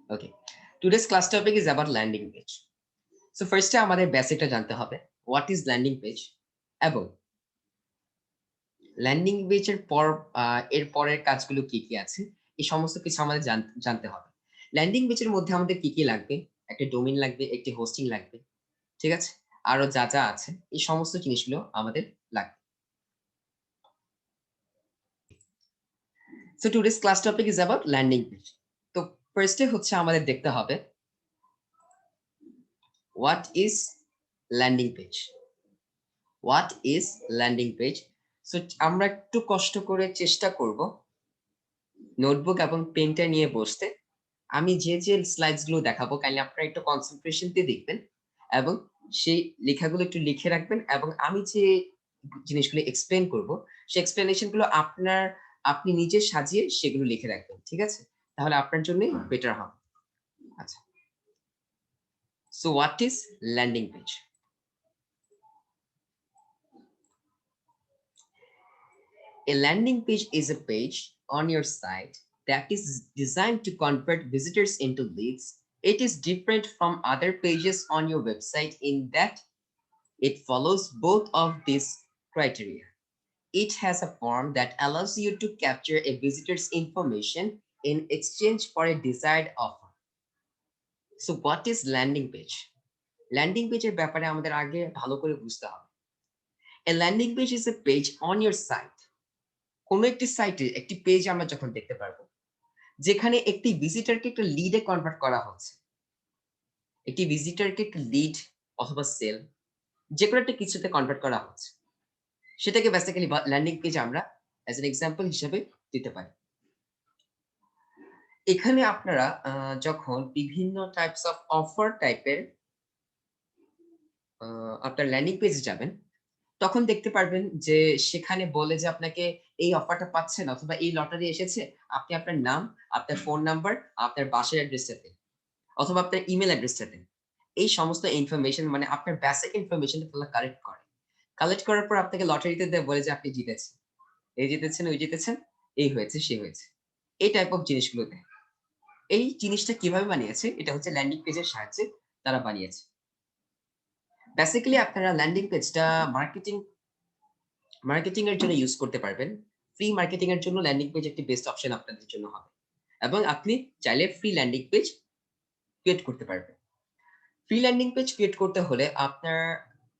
Okay. Today's class topic is about landing page. So first আমাদের বেসিকটা জানতে হবে what is landing page এবং ল্যান্ডিং পেজের পর এর পরের কাজগুলো কি কি আছে এই সমস্ত কিছু আমাদের জানতে হবে। ল্যান্ডিং পেজের মধ্যে আমাদের কি কি লাগবে? একটা ডোমেইন লাগবে, একটি হোস্টিং লাগবে। ঠিক আছে? আরো যা যা আছে এই সমস্ত জিনিসগুলো আমাদের লাগবে। So today's class topic is about landing page. তো ফার্স্টে হচ্ছে আমাদের দেখতে হবে what is landing page? What is landing page? So আমরা একটু কষ্ট করে চেষ্টা করব নোটবুক এবং পেনটা নিয়ে বসতে। আমি যে স্লাইডস গুলো দেখাবো কাইন্ডলি আপনারা একটু কনসেন্ট্রেশন দিয়ে দেখবেন এবং সেই লেখাগুলো একটু লিখে রাখবেন এবং আমি যে জিনিসগুলো এক্সপ্লেইন করব সেই এক্সপ্লেনেশন গুলো আপনি নিজে সাজিয়ে সেগুলো লিখে রাখবেন। ঠিক আছে? তাহলে আপনার জন্য বেটার হবে। আচ্ছা। So what is landing page? A landing page is a page on your site that is designed to convert visitors into leads. It is different from other pages on your website in that it follows both of these criteria. It has a form that allows you to capture a visitor's information in exchange for a desired offer. So what is landing page? Landing page এর ব্যাপারে আমাদের আগে ভালো করে বুঝতে হবে। A landing page is a page on your site. কোনো একটি সাইটে একটি পেজ আমরা যখন দেখতে পারবো যেখানে একটি ভিজিটরকে একটা লিডে কনভার্ট করা হচ্ছে। একটি ভিজিটরকে একটা লিড অথবা সেল যে কোনো একটা কিছুতে কনভার্ট করা হচ্ছে। সেটাকে বেসিক্যালি ল্যান্ডিং পেজ আমরা অ্যাজ এন এক্সাম্পল হিসেবে দিতে পারি। এখানে আপনারা যখন বিভিন্ন টাইপস অফ অফার টাইপের আপনার ল্যান্ডিং পেজে যাবেন তখন দেখতে পারবেন যে সেখানে বলে যে আপনাকে এই অফারটা পাচ্ছেন অথবা এই লটারি এসেছে, আপনি আপনার নাম, আপনার ফোন নাম্বার, আপনার বাসার অ্যাড্রেসটা দিন অথবা আপনার ইমেল অ্যাড্রেসটা দিন। এই সমস্ত ইনফরমেশন মানে আপনার বেসিক ইনফরমেশনটা তারা কালেক্ট করে। কালেক্ট করার পর আপনাকে লটারিতে দেয় বলে যে আপনি জিতেছেন। এই জিতেছেন, ওই জিতেছেন, এই হয়েছে, সে হয়েছে। এই টাইপ অফ জিনিসগুলো দেয়। এই জিনিসটা কিভাবে বানিয়েছে? এটা হচ্ছে ল্যান্ডিং পেজের সাহায্যে তারা বানিয়েছে। বেসিক্যালি আপনারা ল্যান্ডিং পেজটা মার্কেটিং এর জন্য ইউজ করতে পারবেন। ফ্রি মার্কেটিং এর জন্য ল্যান্ডিং পেজ একটি বেস্ট অপশন আপনাদের জন্য হবে। এবং আপনি চাইলে ফ্রি ল্যান্ডিং পেজ ক্রিয়েট করতে পারবেন। ফ্রি ল্যান্ডিং পেজ ক্রিয়েট করতে হলে আপনার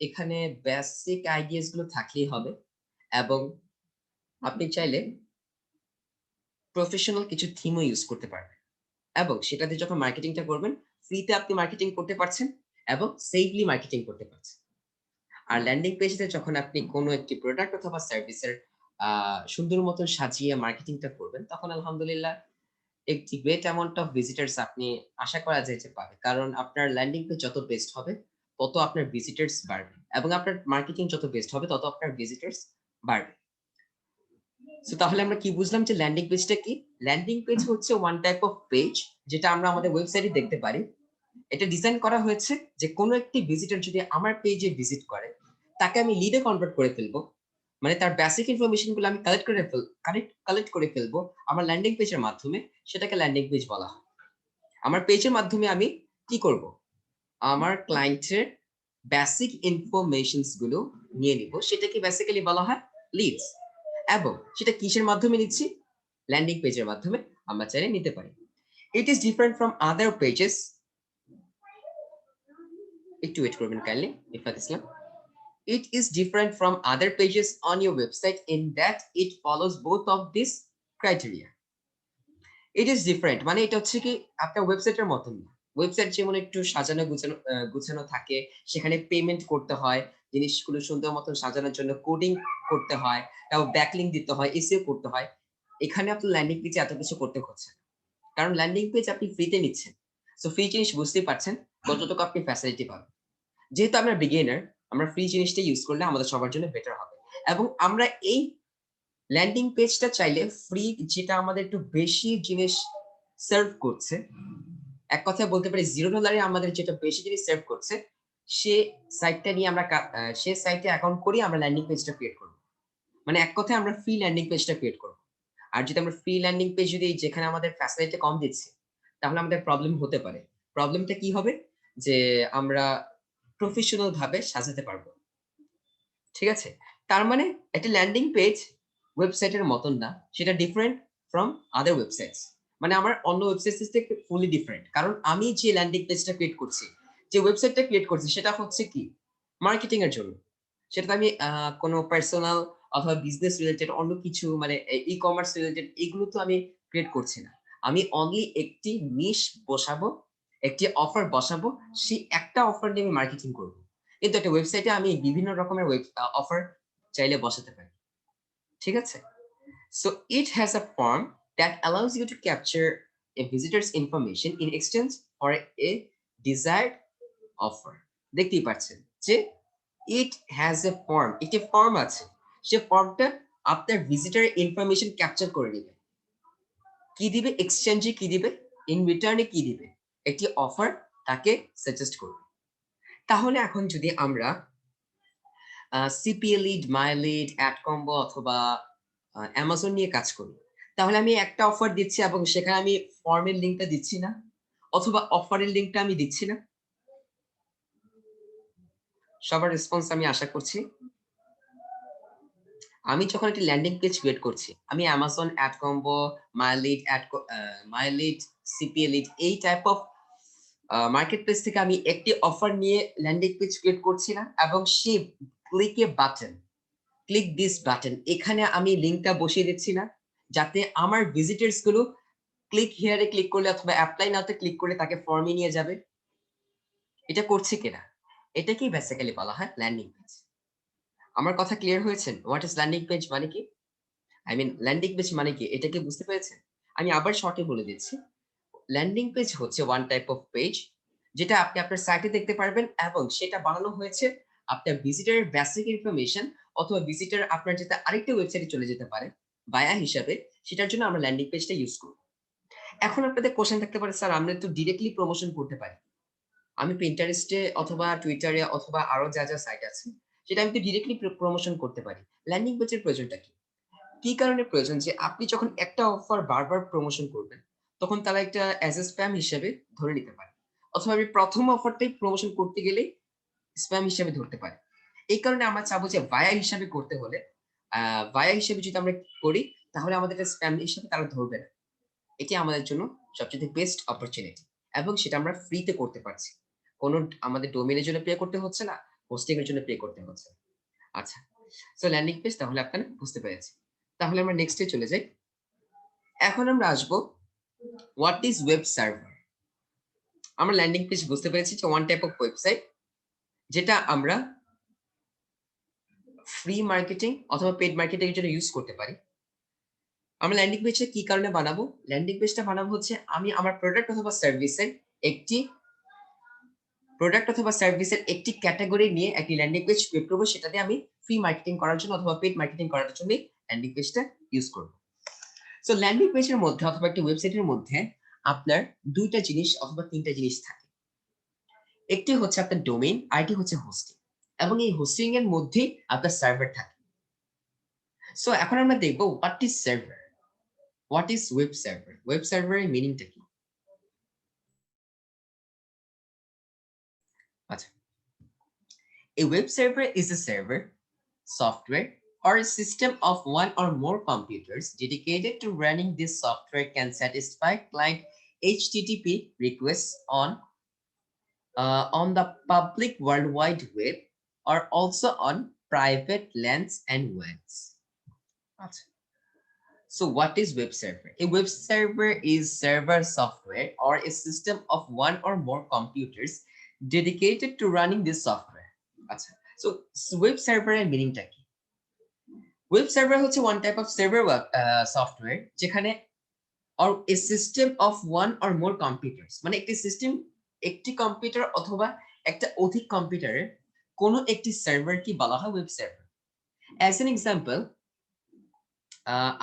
এখানে বেসিক আইডিয়াস গুলো থাকলেই হবে এবং আপনি চাইলে প্রফেশনাল কিছু থিমও ইউজ করতে পারবেন। এবং সেটাতে যখন মার্কেটিংটা করবেন, ফ্রিতে আপনি মার্কেটিং করতে পারছেন এবং সেফলি মার্কেটিং করতে পারছেন। আর ল্যান্ডিং পেজে যখন আপনি কোনো একটি প্রোডাক্ট অথবা সার্ভিসের সুন্দর মতন সাজিয়ে মার্কেটিংটা করবেন, তখন আলহামদুলিল্লাহ একটি গ্রেট অ্যামাউন্ট অফ ভিজিটরস আপনি আশা করা যায় যে পাবে। কারণ আপনার ল্যান্ডিং পেজ যত বেস্ট হবে, তত আপনার ভিজিটরস বাড়বে এবং আপনার মার্কেটিং যত বেস্ট হবে, তত আপনার ভিজিটরস বাড়বে। সো তাহলে আমরা কি বুঝলাম যে ল্যান্ডিং পেজটা কি? ল্যান্ডিং পেজ হচ্ছে ওয়ান টাইপ অফ পেজ যেটা আমরা আমাদের ওয়েবসাইটে দেখতে পারি। এটা ডিজাইন করা হয়েছে যে কোনো একটি ভিজিটর যদি আমার পেজে ভিজিট করে, তাকে আমি লিডে কনভার্ট করে ফেলবো। মানে তার বেসিক ইনফরমেশন গুলো আমি কালেক্ট করে ফেলবো আমার ল্যান্ডিং পেজের মাধ্যমে, সেটাকে ল্যান্ডিং পেজ বলা হয়। আমার পেজের মাধ্যমে আমি কি করব? আমার ক্লায়েন্টের বেসিক ইনফরমেশনস গুলো নিয়ে নিব, সেটাকে বেসিক্যালি বলা হয় লিডস। এবং সেটা কিসের মাধ্যমে নিচ্ছি? ল্যান্ডিং পেজের মাধ্যমে আমরা চাইলে নিতে পারি। It is different from other pages. একটু ওয়েট করবেন kindly Ifat Islam. It is different from other pages on your website in that it follows both of these criteria. It is different মানে এটা হচ্ছে কি আপনার ওয়েবসাইটের মতন না। ওয়েবসাইট যেমন একটু সাজানো গুছানো থাকে, সেখানে পেমেন্ট করতে হয়, জিনিসগুলো সুন্দর মতন সাজানোর জন্য কোডিং করতে হয়, তাও ব্যাকলিংক দিতে হয়, এসইও করতে হয়। এখানে আপনার ল্যান্ডিং পেজে এত কিছু করতে হচ্ছে না। কারণ ল্যান্ডিং পেজ আপনি ফ্রিতে নিচ্ছেন। সো ফ্রি জিনিস বুঝতেই পারছেন কতটুকু আপনি ফ্যাসিলিটি পাবেন। যেহেতু আমরা বিগিনার, আমরা ফ্রি জিনিসটা ইউজ করলে আমাদের সবার জন্য বেটার হবে। এবং আমরা এই ল্যান্ডিং পেজটা চাইলে ফ্রি যেটা আমাদের একটু বেশি জিনিস সার্ভ করছে, এক কথায় বলতে পারি $0 আমাদের যেটা বেশি জিনিস সার্ভ করছে, সে সাইটটা নিয়ে আমরা সে সাইটে অ্যাকাউন্ট করি আমরা ল্যান্ডিং পেজটা ক্রিয়েট করব। মানে এক কথায় আমরা ফ্রি ল্যান্ডিং পেজটা ক্রিয়েট করব। আর যদি আমরা ফ্রি ল্যান্ডিং পেজ যদি যেখানে আমাদের ফ্যাসিলিটি কম দিচ্ছি, তাহলে আমাদের প্রবলেম হতে পারে। প্রবলেমটা কি হবে? যে আমরা প্রফেশনাল ভাবে সাজাতে পারবো। ঠিক আছে? তার মানে একটা ল্যান্ডিং পেজ ওয়েবসাইটের মতন না। সেটা ডিফারেন্ট ফ্রম আদার ওয়েবসাইটস। মানে আমার অন্য ওয়েবসাইটস থেকে ফুলি ডিফারেন্ট। কারণ আমি যে ল্যান্ডিং পেজটা ক্রিয়েট করছি, যে ওয়েবসাইটটা ক্রিয়েট করছি সেটা হচ্ছে কি? মার্কেটিং এর জন্য। সেটাতে আমি কোনো পার্সোনাল অথবা বিজনেস রিলেটেড অন্য কিছু মানে ই-কমার্স রিলেটেড এগুলো তো আমি ক্রিয়েট করছি না। আমি অনলি একটি নিশ বসাবো, একটি অফার বসাবো। সেই একটা অফার নিয়ে আমি মার্কেটিং করব। কিন্তু একটা ওয়েবসাইটে আমি বিভিন্ন রকমের অফার চাইলে বসাতে পারি। ঠিক আছে? So it has a form that allows you to capture a visitor's information in exchange for a desired offer. দেখতেই পাচ্ছেন যে it has a form, একটি ফর্ম আছে। সে ফর্মটা আপনার ভিজিটর ইনফরমেশন ক্যাপচার করে নিবে। কি দিবে? এক্সচেঞ্জে কি দিবে? ইন রিটার্ন এ কি দিবে? একটি অফার তাকে সাজেস্ট করবে। তাহলে এখন যদি আমরা সিপিএ লিড, মাই লিড, অ্যাড কম্বো অথবা অ্যামাজন নিয়ে কাজ করি। তাহলে আমি একটা অফার দিচ্ছি এবং সেখানে আমি ফর্মের লিংকটা দিচ্ছি না? অথবা অফারের লিংকটা আমি দিচ্ছি না? সবার রেসপন্স আমি আশা করছি। আমি যখন একটি ল্যান্ডিং পেজ ক্রিয়েট করছি, আমি অ্যামাজন অ্যাড কম্বো, মাই লিড, মাই লিড, সিপিএ লিড এই টাইপ অফ মার্কেট প্লেস থেকে আমি একটি অফার নিয়ে ল্যান্ডিং পেজ ক্রিয়েট করছি না? এবং সেই click A button, click this button এখানে আমি লিংকটা বসিয়ে দিচ্ছি না? যাতে আমার ভিজিটরস গুলো ক্লিক হিয়ারে ক্লিক করলে অথবা অ্যাপ্লাই নাওতে ক্লিক করলে তাকে ফর্মে নিয়ে যাবে। এটা করছি কিনা? এটাকেই বেসিক্যালি বলা হয় ল্যান্ডিং পেজ। আমার কথা ক্লিয়ার হয়েছেন? হোয়াট ইস ল্যান্ডিং পেজ মানে কি? আই মিন ল্যান্ডিং পেজ মানে কি? এটা কি বুঝতে পেরেছেন? আমি আবার শর্টে বলে দিচ্ছি। ল্যান্ডিং পেজ হচ্ছে ওয়ান টাইপ অফ পেজ যেটা আপনি আপনার সাইটে দেখতে পারবেন এবং সেটা বানানো হয়েছে আপনার ভিজিটরের বেসিক ইনফরমেশন অথবা ভিজিটর আপনার যাতে আরেকটা ওয়েবসাইটে চলে যেতে পারে বায়া হিসাবে, সেটার জন্য আমরা ল্যান্ডিং পেজটা ইউজ করব। এখন আপনাদের কোশ্চেন থাকতে পারে, স্যার আমরা তো ডিরেক্টলি প্রমোশন করতে পারি। আমি Pinterest এ অথবা Twitter এ অথবা আরো যা সাইট আছে সেটা আমি তো ডিরেক্টলি প্রমোশন করতে পারি। ল্যান্ডিং পেজের প্রয়োজনটা কি? কি কারণে প্রয়োজন? যে আপনি যখন একটা অফার বারবার প্রমোশন করবেন, তখন তারা একটা অ্যাজ এ স্প্যাম হিসেবে ধরে নিতে পারে। অথবা আমি ১ম অফারটাই প্রমোশন করতে গেলেই স্প্যাম হিসেবে ধরতে পারে। এই কারণে আমরা চাবো যে ভায়া হিসাবে করতে হলে ভায়া হিসেবে যদি আমরা করি তাহলে আমাদের এটা স্প্যাম হিসেবে তারা ধরবে না। এটি আমাদের জন্য সবচেয়ে বেস্ট অপরচুনিটি এবং সেটা আমরা ফ্রিতে করতে পারছি। কোন আমাদের ডোমেইনের জন্য পে করতে হচ্ছে না, হোস্টিং এর জন্য পে করতে হচ্ছে না। আচ্ছা। সো ল্যান্ডিং পেজ তাহলে আপনারা বুঝতে পেরেছি। তাহলে আমরা নেক্সট এ চলে যাই। এখন আমরা আসবো হোয়াট ইস ওয়েব সার্ভার? আমরা ল্যান্ডিং পেজ বুঝতে পেরেছি যে ওয়ান টাইপ অফ ওয়েবসাইট যেটা আমরা ফ্রি মার্কেটিং অথবা পেইড মার্কেটিং এর জন্য ইউজ করতে পারি। আমরা ল্যান্ডিং পেজটা কি কারণে বানাবো? ল্যান্ডিং পেজটা বানাবো হচ্ছে আমি আমার প্রোডাক্ট অথবা সার্ভিসের একটি একটি ক্যাটেগরি নিয়ে একটি ল্যান্ডিং পেজ ক্রিয়েট করব। সেটা দিয়ে আমি ফ্রি মার্কেটিং করার জন্য অথবা পেইড মার্কেটিং করার জন্য ল্যান্ডিং পেজটা ইউজ করব। সো ল্যান্ডিং পেজের মধ্যে অথবা একটা ওয়েবসাইটের মধ্যে আপনার ২ টা জিনিস অথবা ৩ টা জিনিস থাকে। একটি হচ্ছে আপনার ডোমেইন, আরেকটি হচ্ছে হোস্টিং। এবং এই হোস্টিং এর মধ্যেই আপনার সার্ভার থাকে। সো এখন আমরা দেখব what is server? What is web server? Web সার্ভারের মিনিংটা কি? আচ্ছা। A web server is a server, software, or a system of one or more computers dedicated to running. This software can satisfy client HTTP requests on the public World Wide Web or also on private LANs and WANs. So what is web server? A web server is server software or a system of one or more computers dedicated to running this software. So web server এর মিনিংটা কি? Web server হচ্ছে one type of server software যেখানে or a system of one or more computers মানে একটি system, একটি computer অথবা একটা অধিক কম্পিউটারের কোনো একটি সার্ভার কি বলা হয় web server. As an example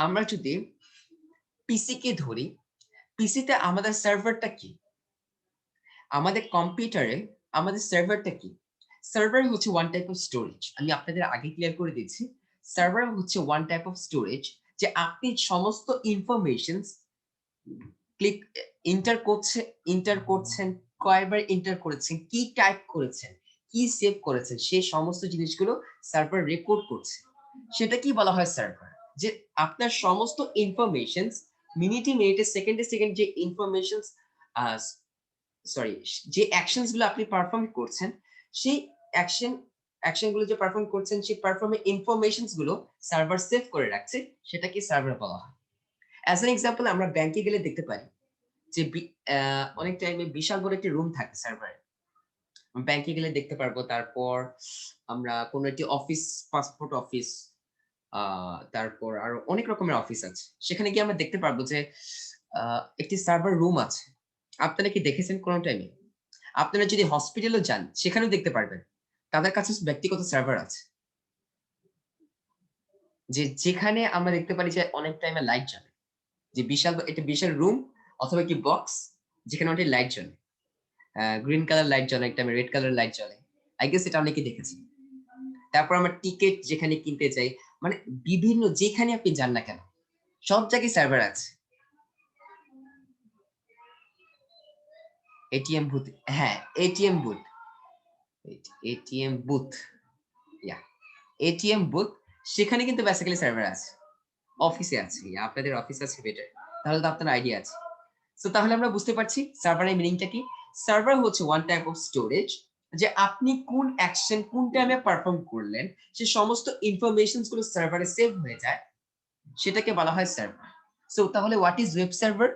আমরা যদি পিসি কে ধরি, পিসিতে আমাদের সার্ভারটা কি? আমাদের কম্পিউটারে আমাদের সার্ভারটা কি? সার্ভার হচ্ছে ওয়ান টাইপ অফ স্টোরেজ। আমি আপনাদের আগে ক্লিয়ার করে দিচ্ছি। সার্ভার হচ্ছে ওয়ান টাইপ অফ স্টোরেজ যে আপনি সমস্ত ইনফরমেশনস ক্লিক ইন্টার করছেন, কয়বার ইন্টার করেছেন, কি টাইপ করেছেন, কি সেভ করেছেন, সেই সমস্ত জিনিসগুলো সার্ভার রেকর্ড করছে। সেটা কি বলা হয় সার্ভার, যে আপনার সমস্ত ইনফরমেশনস মিনিটে মিনিটে সেকেন্ডে সেকেন্ড যে ইনফরমেশনস সরি যে অ্যাকশনস গুলো আপনি পারফর্ম করছেন, সেই অ্যাকশনগুলো যে পারফর্ম করছেন সেই পারফর্মের ইনফরমেশনস গুলো সার্ভার সেভ করে রাখছে, সেটাকে সার্ভার বলা হয়। অ্যাজ এন এক্সাম্পল আমরা ব্যাংকে গেলে দেখতে পারি যে অনেক টাইমে বিশাল বড় একটি রুম থাকে সার্ভারে, ব্যাংকে গেলে দেখতে পারবো। তারপর আমরা কোনো একটি অফিস, পাসপোর্ট অফিস, তারপর আরো অনেক রকমের অফিস আছে, সেখানে গিয়ে আমরা দেখতে পারবো যে একটি সার্ভার রুম আছে। আপনারা কি দেখেছেন কোন টাইমে? আপনারা যদি হসপিটালেও যান সেখানেও দেখতে পারবেন তাদের কাছে ব্যক্তিগত সার্ভার আছে, যেখানে আমরা দেখতে পারি যে অনেক টাইমে লাইট জ্বলে, যে একটা বিশাল রুম অথবা একটি বক্স যেখানে অনেক লাইট জ্বলে, গ্রিন কালার লাইট জ্বলে, একটা রেড কালার লাইট জ্বলে। আই গেস এটা অনেকে দেখেছি। তারপর আমরা টিকিট যেখানে কিনতে যাই, মানে বিভিন্ন যেখানে আপনি যান না কেন সব জায়গায় সার্ভার আছে। এটিএম বুথ, হ্যাঁ এটিএম বুথ, এটিএম বুথ, ইয়া এটিএম বুথ, সেখানে কিন্তু বেসিক্যালি সার্ভার আছে। অফিসে আছে, আপনাদের অফিস আছে বেটার, তাহলে তো আপনার আইডিয়া আছে। সো তাহলে আমরা বুঝতে পারছি সার্ভারের মিনিংটা কি। সার্ভার হচ্ছে ওয়ান টাইপ অফ স্টোরেজ, যে আপনি কোন অ্যাকশন কোন টাইমে পারফর্ম করলেন সে সমস্ত ইনফরমেশনস গুলো সার্ভারে সেভ হয়ে যায়, সেটাকে বলা হয় সার্ভার। সো তাহলে what is web server?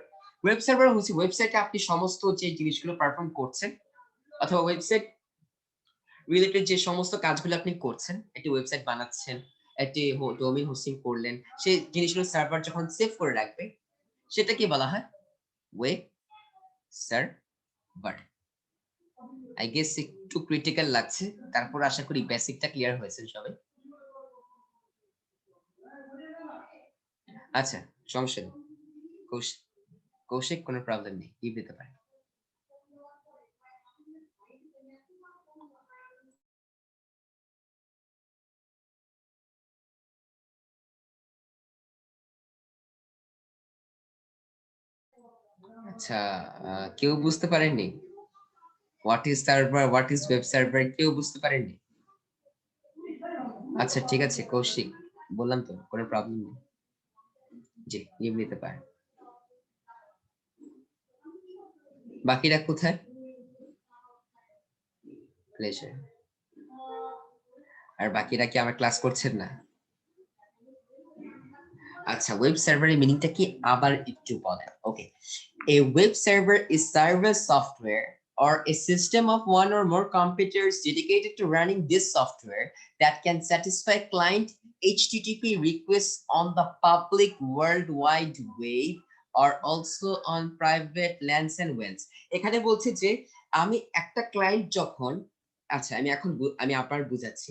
Web server হচ্ছে ওয়েবসাইটে আপনি সমস্ত যে জিনিসগুলো পারফর্ম করছেন অথবা ওয়েবসাইট রিলেটেড যে সমস্ত কাজগুলো আপনি করছেন, একটি ওয়েবসাইট বানাচ্ছেন, একটি ডোমেইন হোস্টিং করলেন, সেই জিনিসগুলো সার্ভার যখন সেভ করে রাখবে সেটাকে বলা হয় ওয়েব সার্ভার। আই গেস একটু ক্রিটিক্যাল লাগছে, তারপর আশা করি বেসিকটা ক্লিয়ার হয়েছে সবাই। আচ্ছা, সমস্যা নেই। কৌশিক কোনো প্রবলেম নেই, কি দিতে পারে। আচ্ছা, কেউ বুঝতে পারেননি what is server, what is web server, কেউ বুঝতে পারেননি? আচ্ছা ঠিক আছে কৌশিক, বললাম তো কোনো প্রবলেম নেই, জি লিভ নিতে পারেন। বাকিরা কোথায়? প্লেজার। আর বাকিরা কি আমার ক্লাস করছেন না? আচ্ছা, ওয়েব সার্ভারের মিনিংটা কি আবার একটু বলেন। ওকে, a web server is server software or a system of one or more computers dedicated to running this software that can satisfy client HTTP requests on the public World Wide Web or also on private lands and wells. এখানে বলছে যে আমি একটা client যখন, আচ্ছা আমি আবার বুঝাচ্ছি।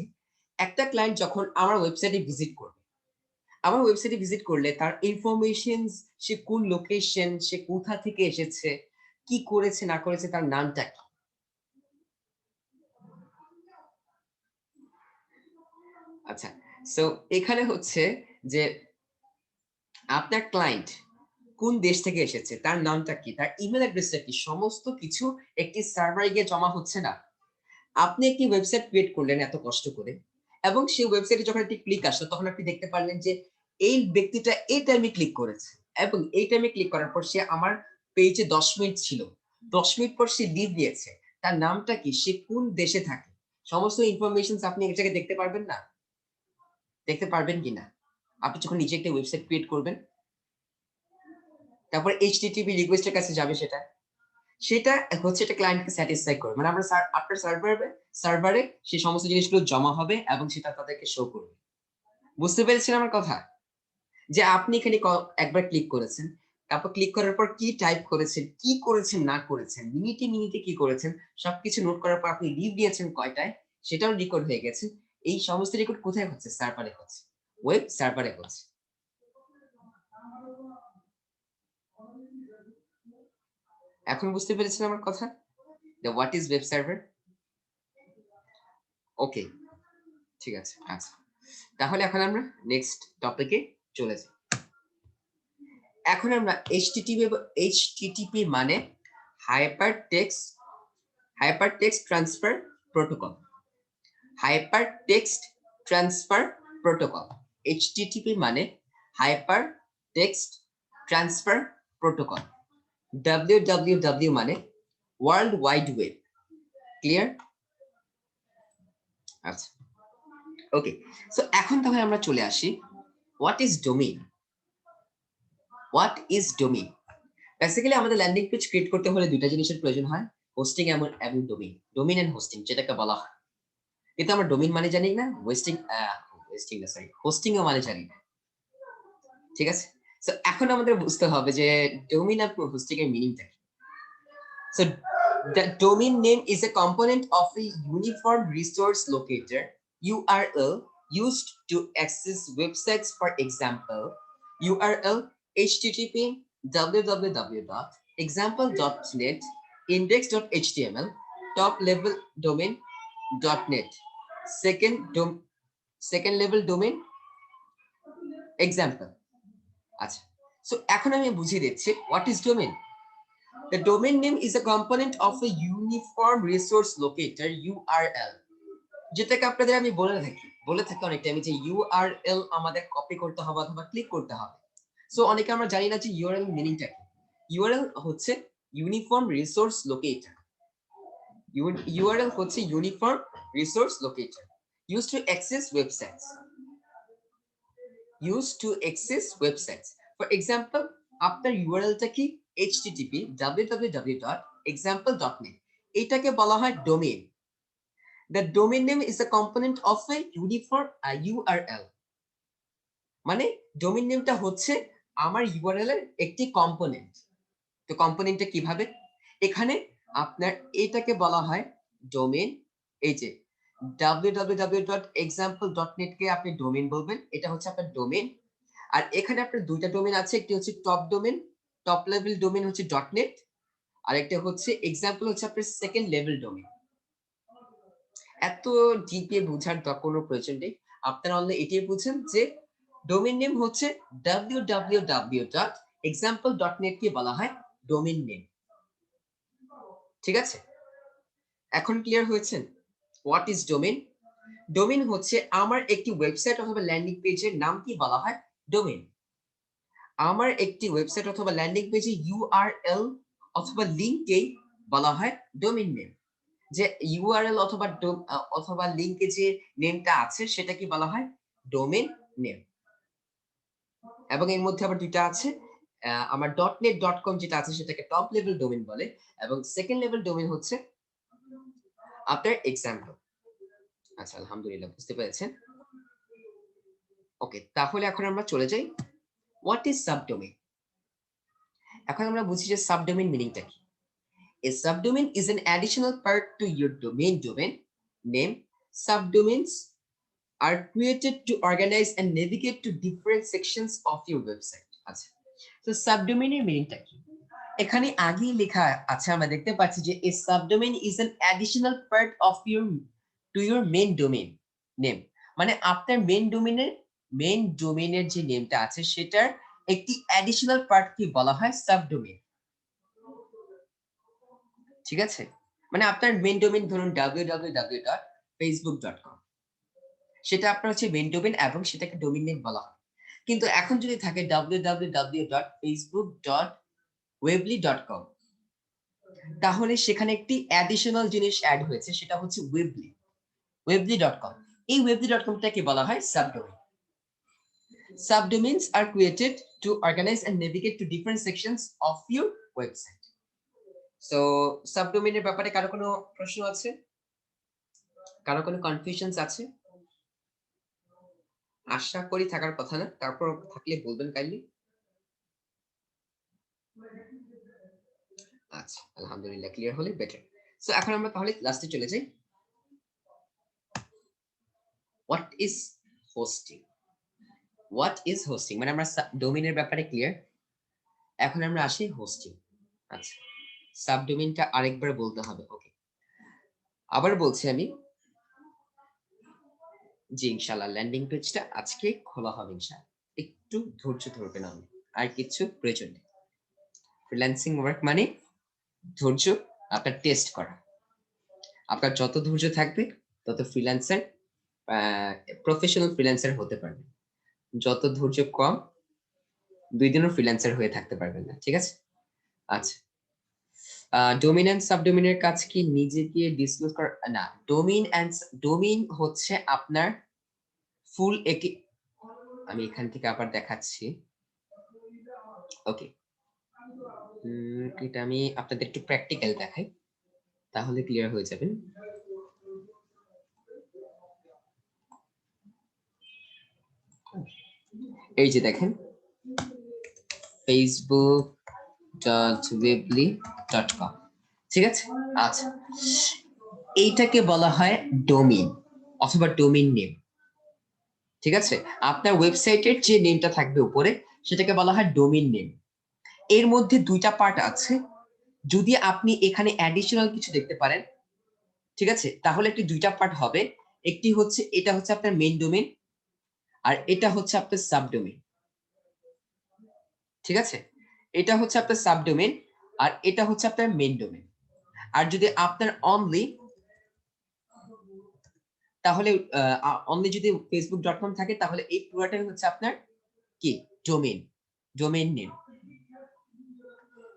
একটা ক্লায়েন্ট যখন আমার ওয়েবসাইটে ভিজিট করবে, আমার ওয়েবসাইটে ভিজিট করলে তার ইনফরমেশনস, সে কোন লোকেশন, সে কোথা থেকে এসেছে, কি করেছে না করেছে, তার নামটা কি। আচ্ছা, সো এখানে হচ্ছে যে আপনার ক্লায়েন্ট কোন দেশ থেকে এসেছে, তার নামটা কি, তার ইমেল অ্যাড্রেসটা কি, সমস্ত কিছু একটি সার্ভারে গিয়ে জমা হচ্ছে না। আপনি একটি ওয়েবসাইট ক্রিয়েট করলেন এত কষ্ট করে, এবং সেই ওয়েবসাইটে যখন একটি ক্লিক আসলো তখন আপনি দেখতে পারলেন যে এই ব্যক্তিটা এই টাইমে ক্লিক করেছে, এবং এই টাইমে ক্লিক করার পর সে আমার পেজে 10 মিনিট ছিল, 10 মিনিট পর সে লিভ দিয়েছে, তার নামটা কি, সে কোন দেশে থাকে, সমস্ত ইনফরমেশন আপনি এক জায়গায় দেখতে পারবেন না? দেখতে পারবেন কিনা আপনি যখন নিজে একটা ওয়েবসাইট ক্রিয়েট করবেন, তারপর এইচটিটিপি রিকোয়েস্টের কাছে যাবে, সেটা সেটা হচ্ছে এটা ক্লায়েন্টকে স্যাটিসফাই করে, মানে আমরা আপনার সার্ভারে সেই সমস্ত জিনিসগুলো জমা হবে এবং সেটা তাদেরকে শো করবে। বুঝতে পেরেছেন আমার কথা? যে আপনি এখানে একবার ক্লিক করেছেন, তারপর ক্লিক করার পর কি টাইপ করেছেন, কি করেছেন না করেছেন, মিনিটে মিনিটে কি করেছেন, সবকিছু নোট করার পর আপনি লিভ দিয়েছেন কয়টায়, সেটাও রেকর্ড হয়ে গেছে। এই সমস্ত রেকর্ড কোথায় হচ্ছে? সার্ভারে হচ্ছে, ওয়েব সার্ভারে হচ্ছে। এখন বুঝতে পেরেছেন আমার কথা, যে হোয়াট ইজ ওয়েব সার্ভার? ওকে, ঠিক আছে। আচ্ছা, তাহলে এখন আমরা নেক্সট টপিকে চলে যাই। এখন আমরা HTTP মানে hypertext transfer protocol. Hypertext transfer protocol, HTTP মানে হাইপারটেক্সট ট্রান্সফার প্রোটোকল। www মানে ওয়ার্ল্ড ওয়াইড ওয়েব। ক্লিয়ার? আচ্ছা, ওকে। সো এখন তাহলে আমরা চলে আসি, what is domain? What is domain? Basically আমাদের ল্যান্ডিং পেজ ক্রিয়েট করতে হলে দুইটা জিনিসের প্রয়োজন হয়, হোস্টিং এবং ডোমেইন। ডোমেইন এন্ড হোস্টিং যেটাকে বলা হয়, কিন্তু আমরা ডোমেইন মানে জানি না, হোস্টিং মানে জানি না। ঠিক আছে? সো এখন আমাদের বুঝতে হবে যে ডোমেইন আর হোস্টিং এর মিনিংটা কি। So the domain name is a component of a uniform resource locator, URL, used to access websites. For example, URL http www.example.net, index.html, top level domain.net, second level domain example. আচ্ছা, so এখন আমি বুঝিয়ে দিচ্ছি what is domain. The domain name is a component of a uniform resource locator, URL. যেটাকে আপনাদের আমি বলে থাকি অনেক টাইমে যে URL আমাদের কপি করতে হবে অথবা ক্লিক করতে হবে। সো অনেকে আমরা জানি না যে URL মিনিংটা কি। URL হচ্ছে ইউনিফর্ম রিসোর্স লোকেটর। URL হচ্ছে uniform resource locator, used to access websites. Used to access websites. For example, আপনার URL-টা কি? http www.example.net. এটাকে বলা হয় domain. The domain name is a component of a uniform URL. মানে domain নেমটা হচ্ছে আমার URL এর একটি কম্পোনেন্ট। তো কম্পোনেন্টটা কিভাবে? এখানে আপনার এটাকে বলা হয় ডোমেইন। এই যে www.example.net কে আপনি ডোমেইন বলবেন, এটা হচ্ছে আপনার ডোমেইন। আর এখানে আপনার দুইটা ডোমেইন আছে, একটি হচ্ছে টপ লেভেল ডোমেইন হচ্ছে .net, আর একটা হচ্ছে এক্সাম্পল হচ্ছে আপনার সেকেন্ড লেভেল ডোমেইন। এত ডিপে বোঝার কোনো প্রয়োজন নেই, আপনারা অনলি এটাই বুঝেন যে ডোমেইন নেম হচ্ছে www.example.net কে বলা হয় ডোমেইন নেম। ঠিক আছে? এখন ক্লিয়ার হয়েছেন হোয়াট ইজ ডোমেইন? ডোমেইন হচ্ছে আমার একটি ওয়েবসাইট অথবা ল্যান্ডিং পেজের নাম কি বলা হয় ডোমেইন। আমার একটি ওয়েবসাইট অথবা ল্যান্ডিং পেজে URL অথবা লিংকে বলা হয় ডোমেইন নেম। যে URL অথবা লিংকে যে নেমটা আছে সেটা কি বলা হয় ডোমেইন নেম। এবং এর মধ্যে আবার দুইটা আছে, আমার .net.com যেটা আছে সেটাকে টপ লেভেল ডোমেইন বলে, এবং সেকেন্ড লেভেল ডোমেইন হচ্ছে আপনার এক্সাম্পল। আচ্ছা, আলহামদুলিল্লাহ বুঝতে পেরেছেন। ওকে, তাহলে এখন আমরা চলে যাই হোয়াট ইজ সাবডোমেইন। এখন আমরা বুঝি যে সাবডোমেইন মিনিংটা কি। A subdomain is an additional part to your domain name. Subdomains are created to organize and navigate to different sections of your website. আচ্ছা, তো সাবডোমেইনের মিনিংটা কি? এখানে আগেই লেখা আছে, আমরা দেখতে পাচ্ছি যে a subdomain is an additional part of your main domain name. মানে আপনার মেইন ডোমেইনের যে নেমটা আছে সেটার একটি অ্যাডিশনাল পার্ট কি বলা হয় সাবডোমেইন। ঠিক আছে? মানে আপনার মেইন ডোমেইন ধরুন www.facebook.com, সেটা আপনার হচ্ছে মেইন ডোমেইন এবং সেটাকে ডোমেইন নেম বলা হয়। কিন্তু এখন যদি থাকে www.facebook.weebly.com, তাহলে সেখানে একটি অ্যাডিশনাল জিনিস অ্যাড হয়েছে, সেটা হচ্ছে weebly.com। এই weebly.com-টাকে বলা হয় subdomain. Subdomains are created to organize and navigate to different sections of your website. So সাবডোমেইনের ব্যাপারে কারো কোনো প্রশ্ন আছে? কারো কোনো কনফিউশনস আছে? আশা করি থাকার কথা না, তারপর থাকলে বলবেন কাইন্ডলি। আচ্ছা, আলহামদুলিল্লাহ ক্লিয়ার হলে বেটার। সো এখন আমরা তাহলে লাস্টে চলে যাই, what is hosting. What is hosting মানে আমরা ডোমেইনের ব্যাপারে ক্লিয়ার, এখন আমরা আসি হোস্টিং। আচ্ছা, সাবডোমেইনটা আরেকবার বলতে হবে। ওকে, আবার বলছি আমি, জি ইনশাআল্লাহ ল্যান্ডিং পেজটা আজকে খোলা হবে ইনশাআল্লাহ, একটু ধৈর্য ধরবেন আমি। আর কিছু প্রয়োজন নেই। ফ্রিল্যান্সিং ওয়ার্ক মানে ধৈর্য, আপনার টেস্ট করা। আপনার যত ধৈর্য থাকবে তত ফ্রিল্যান্সার প্রফেশনাল ফ্রিল্যান্সার হতে পারবে। যত ধৈর্য কম 2 দিনও ফ্রিল্যান্সার হয়ে থাকতে পারবেন না, ঠিক আছে? আচ্ছা, ডোমেইন এন্ড সাবডোমেইনের কাজ কি নিজেকে ডিসক্লোজ করা? না, ডোমেইন হচ্ছে আপনার ফুল একে। আমি এখান থেকে আবার দেখাচ্ছি। ওকে, এটা আমি আপনাদের একটু প্র্যাকটিক্যাল দেখাই, তাহলে ক্লিয়ার হয়ে যাবেন। এই যে দেখেন, facebook.weebly.com, ঠিক আছে? আচ্ছা, এইটাকে বলা হয় ডোমেইন অথবা ডোমেইন নেম, ঠিক আছে? আপনার ওয়েবসাইটের যে নেমটা থাকবে উপরে সেটাকে বলা হয় ডোমেইন নেম। এর মধ্যে দুইটা পার্ট আছে। যদি আপনি এখানে অ্যাডিশনাল কিছু দেখতে পারেন, ঠিক আছে, তাহলে একটি দুইটা পার্ট হবে। একটি হচ্ছে, এটা হচ্ছে আপনার মেইন ডোমেইন, আর এটা হচ্ছে আপনার সাবডোমেইন, ঠিক আছে? এটা হচ্ছে আপনার সাবডোমেইন আর এটা হচ্ছে আপনার মেইন ডোমেইন। আর যদি আপনার অনলি, তাহলে অনলি যদি facebook.com থাকে তাহলে এই পুরোটাই হচ্ছে আপনার কি ডোমেইন, ডোমেইন নেম।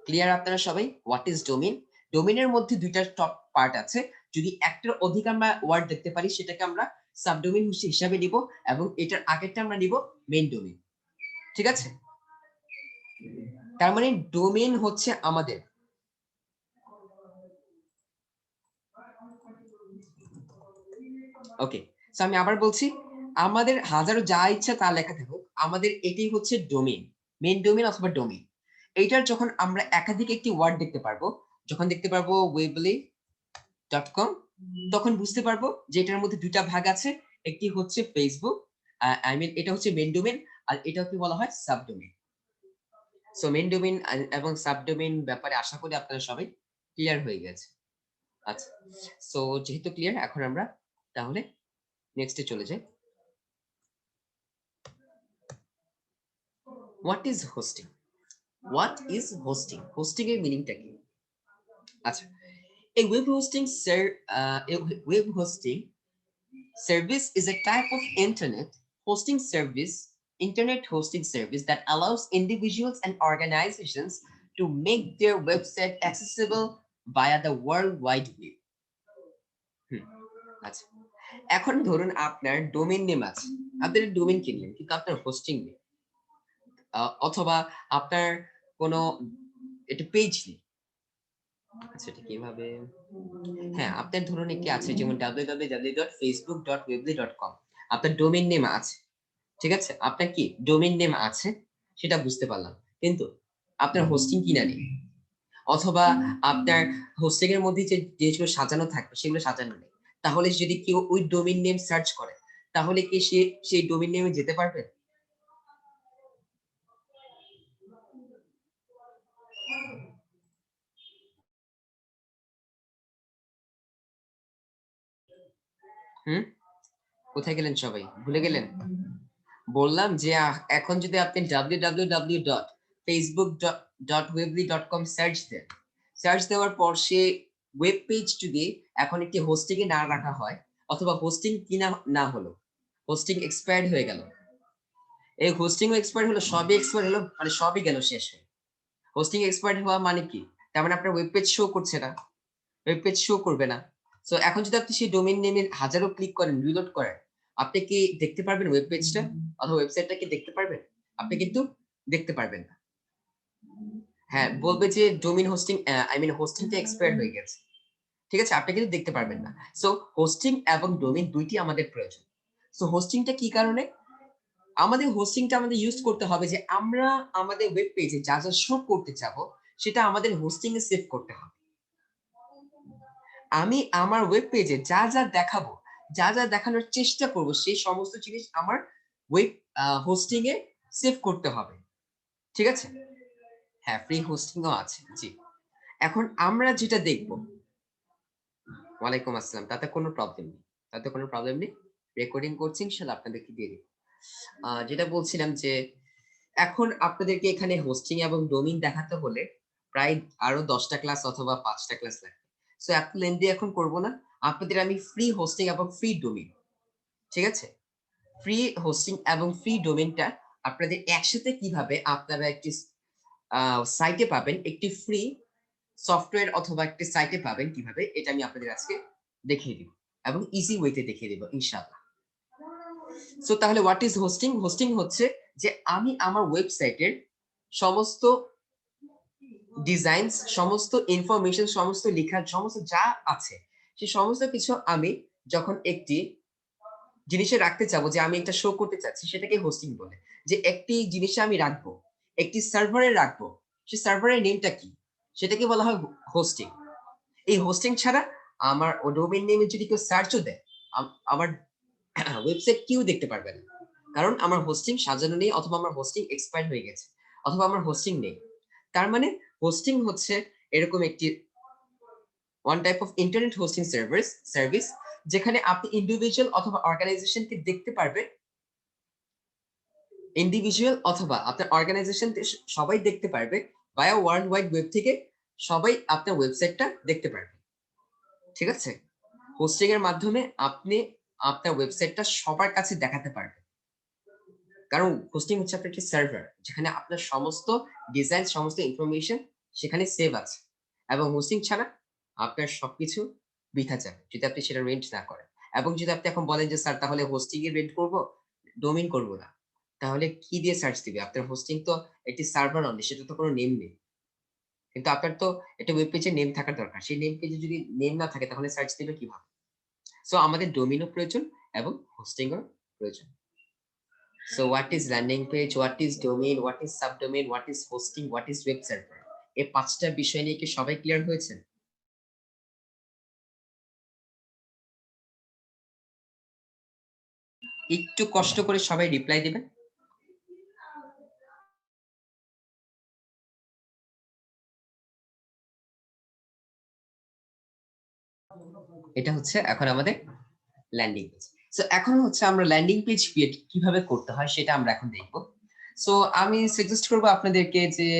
ক্লিয়ার আপনারা সবাই? What is domain? ডোমেইনের মধ্যে দুইটা টপ পার্ট আছে। যদি একটার অধিক আমরা ওয়ার্ড দেখতে পারি সেটাকে আমরা সাবডোমেইন হিসাবে নিব, এবং এটার আগেরটা আমরা নিব মেইন ডোমেইন, ঠিক আছে? তার মানে ডোমেইন হচ্ছে আমাদের, ওকে। সো আমি আবার বলছি, আমাদের হাজারো যা ইচ্ছা তা লেখা থাকুক, আমাদের এটাই হচ্ছে ডোমেইন, মেইন ডোমেইন অথবা ডোমেইন। এইটার যখন আমরা একাধিক একটি ওয়ার্ড দেখতে পারবো, যখন দেখতে পারবো weebly.com, তখন বুঝতে পারবো যে এটার মধ্যে দুইটা ভাগ আছে। একটি হচ্ছে ফেসবুক, আই মিন এটা হচ্ছে মেইন ডোমেইন, আর এটাকে বলা হয় সাবডোমেইন। সো মেইন ডোমেইন এবং সাবডোমেইন ব্যাপারে আশা করি আপনারা সবাই ক্লিয়ার হয়ে গেছে। আচ্ছা, সো যেহেতু ক্লিয়ার, এখন আমরা তাহলে নেক্সটে চলে যাই। What is hosting? What is hosting? Hosting এর মিনিংটা কি? আচ্ছা, a web hosting service is a type of internet hosting service that allows individuals and organizations to make their website accessible via the World Wide Web. আচ্ছা, এখন ধরুন আপনার domain name আছে, আপনার ডোমেইন কিনলেন কিন্তু আপনার হোস্টিং নেই, অথবা আপনার কোনো একটা পেজ নেই। আচ্ছা, এটা কিভাবে? হ্যাঁ, আপনার ধরুন একটি আছে, যেমন www.facebook.weebly.com, আপনার ডোমেইন নেম আছে, ঠিক আছে? আপনার কি ডোমেইন নেম আছে সেটা বুঝতে পারলাম, কিন্তু আপনার হোস্টিং কিনা নেই, অথবা আপনার হোস্টিং এর মধ্যে যে জিনিসগুলো সাজানো থাকবে সেগুলো সাজানো নেই। তাহলে যদি কেউ ওই ডোমেইন নেম সার্চ করে, তাহলে কি সে সেই ডোমেইন নেমে যেতে পারবে? হুম, কোথায় গেলেন সবাই? ভুলে গেলেন? বললাম যে এখন যদি আপনি www.facebook.weebly.com সার্চ দেন, সার্চ দেওয়ার পর সে ওয়েব পেজ যদি এখন একটি হোস্টিং এ না রাখা হয়, অথবা হোস্টিং কিনা না হলো, হোস্টিং এক্সপায়ার্ড হয়ে গেল, এই হোস্টিং এক্সপায়ার্ড হলো, সবই এক্সপায়ার্ড হলো, মানে সবই গেল শেষ হয়ে। হোস্টিং এক্সপায়ার্ড হওয়া মানে কি? তার মানে আপনার ওয়েব পেজ শো করছে না, ওয়েব পেজ শো করবে না। সো এখন যদি আপনি সেই ডোমেইন নেমের হাজারো ক্লিক করেন, রিলোড করেন, আপনি কি দেখতে পারবেন ওয়েব পেজটা অথবা ওয়েবসাইটটা কি দেখতে পারবেন? আপনি কিন্তু দেখতে পারবেন না। হ্যাঁ, বলবে যে ডোমেইন হোস্টিং, আই মিন হোস্টিংটা এক্সপায়ার্ড হয়ে গেছে, ঠিক আছে? আপনি কিন্তু দেখতে পারবেন না। সো হোস্টিং এবং ডোমেইন দুইটি আমাদের প্রয়োজন। সো হোস্টিংটা কি কারণে? আমাদের হোস্টিংটা আমাদের ইউজ করতে হবে যে আমরা আমাদের ওয়েব পেজে যা যা শো করতে চাবো সেটা আমাদের হোস্টিং এ সেভ করতে হবে। আমি আমার ওয়েব পেজে যা যা দেখাবো, যা যা দেখানোর চেষ্টা করব, সেই সমস্ত জিনিস আমার ওয়েব হোস্টিং এ সেভ করতে হবে, ঠিক আছে? হ্যাঁ, ফ্রি হোস্টিং ও আছে, জি। এখন আমরা যেটা দেখব, ওয়ালাইকুম আসসালাম, তাতে কোনো প্রবলেম নেই, তাতে কোনো প্রবলেম নেই। রেকর্ডিং করছি, ইনশাআল্লাহ আপনাদেরকে দিয়ে দিব। যেটা বলছিলাম যে এখন আপনাদেরকে এখানে হোস্টিং এবং ডোমেইন দেখাতে হলে প্রায় আরো 10টা ক্লাস অথবা 5টা ক্লাস লাগবে। সো এত লেন্দি এখন করব না। আপনাদের আমি ফ্রি হোস্টিং এবং ফ্রি ডোমেইন, ঠিক আছে? ফ্রি হোস্টিং এবং ফ্রি ডোমেইনটা আপনাদের একসাথে কিভাবে আপনারা একটি সাইটে পাবেন, একটি ফ্রি সফটওয়্যার অথবা একটি সাইটে পাবেন কিভাবে, এটা আমি আপনাদের আজকে দেখিয়ে দিব এবং ইজি ওয়েতে দেখিয়ে দিব ইনশাআল্লাহ। সো তাহলে হোয়াট ইজ হোস্টিং? হোস্টিং হচ্ছে যে আমি আমার ওয়েবসাইটের সমস্ত ডিজাইনস, সমস্ত ইনফরমেশন, সমস্ত লেখা, সমস্ত যা আছে সেই সমস্ত কিছু আমি যখন একটি জিনিসে রাখতে চাবো, যে আমি একটা শো করতে চাচ্ছি, সেটাকে হোস্টিং বলে। যে একটি জিনিসে আমি রাখবো, একটি সার্ভারে রাখবো, সেই সার্ভারের নেমটা কি, সেটাকে বলা হয় হোস্টিং। এই হোস্টিং ছাড়া আমার ডোমেইন নেমে যদি কেউ সার্চও দেয়, আমার ওয়েবসাইট কেউ দেখতে পারবে না, কারণ আমার হোস্টিং সাজানো নেই, অথবা আমার হোস্টিং এক্সপায়ার হয়ে গেছে, অথবা আমার হোস্টিং নেই। তার মানে হোস্টিং হচ্ছে এরকম একটি one type of internet hosting service, যেখানে আপনি ইন্ডিভিজুয়াল অথবা অর্গানাইজেশনকে দেখতে পারবে, ইন্ডিভিজুয়াল অথবা আপনার অর্গানাইজেশন সবাই দেখতে পারবে, ভায়া ওয়ার্ল্ড ওয়াইড ওয়েব থেকে সবাই আপনার ওয়েবসাইটটা দেখতে পারবে, ঠিক আছে? হোস্টিং এর মাধ্যমে আপনি আপনার ওয়েবসাইটটা সবার কাছে দেখাতে পারবেন, কারণ হোস্টিং হচ্ছে আপনার একটি সার্ভার, যেখানে আপনার সমস্ত ডিজাইন, সমস্ত ইনফরমেশন সেখানে সেভ আছে, এবং হোস্টিং ছাড়া আপনার সবকিছু বৃথা যাবে যদি আপনি সেটা রেন্ট না করেন। এবং যদি আপনি এখন বলেন যে স্যার তাহলে হোস্টিং এর রেন্ট করব, ডোমেইন করব না, তাহলে কি দিয়ে সার্চ দিবে? আপনার হোস্টিং তো একটি সার্ভার অনলি, সেটা তো কোনো নেম নেই। কিন্তু আপনার তো একটা ওয়েব পেজে নেম থাকার দরকার, সেই নেম পেজে যদি নেম না থাকে তাহলে সার্চ দিবে কিভাবে? সো আমাদের ডোমেইনও প্রয়োজন এবং হোস্টিংও প্রয়োজন। So what is landing page, what is domain, what is subdomain, what is hosting, what is web server? এই পাঁচটা বিষয় নিয়ে কি সবাই ক্লিয়ার হয়েছেন? একটু কষ্ট করে সবাই রিপ্লাই দিবেন। এটা হচ্ছে এখন আমাদের ল্যান্ডিং পেজ। সো এখন হচ্ছে আমরা ল্যান্ডিং পেজ ক্রিয়েট কিভাবে করতে হয় সেটা আমরা এখন দেখব। সো আমি সাজেস্ট করব আপনাদেরকে যে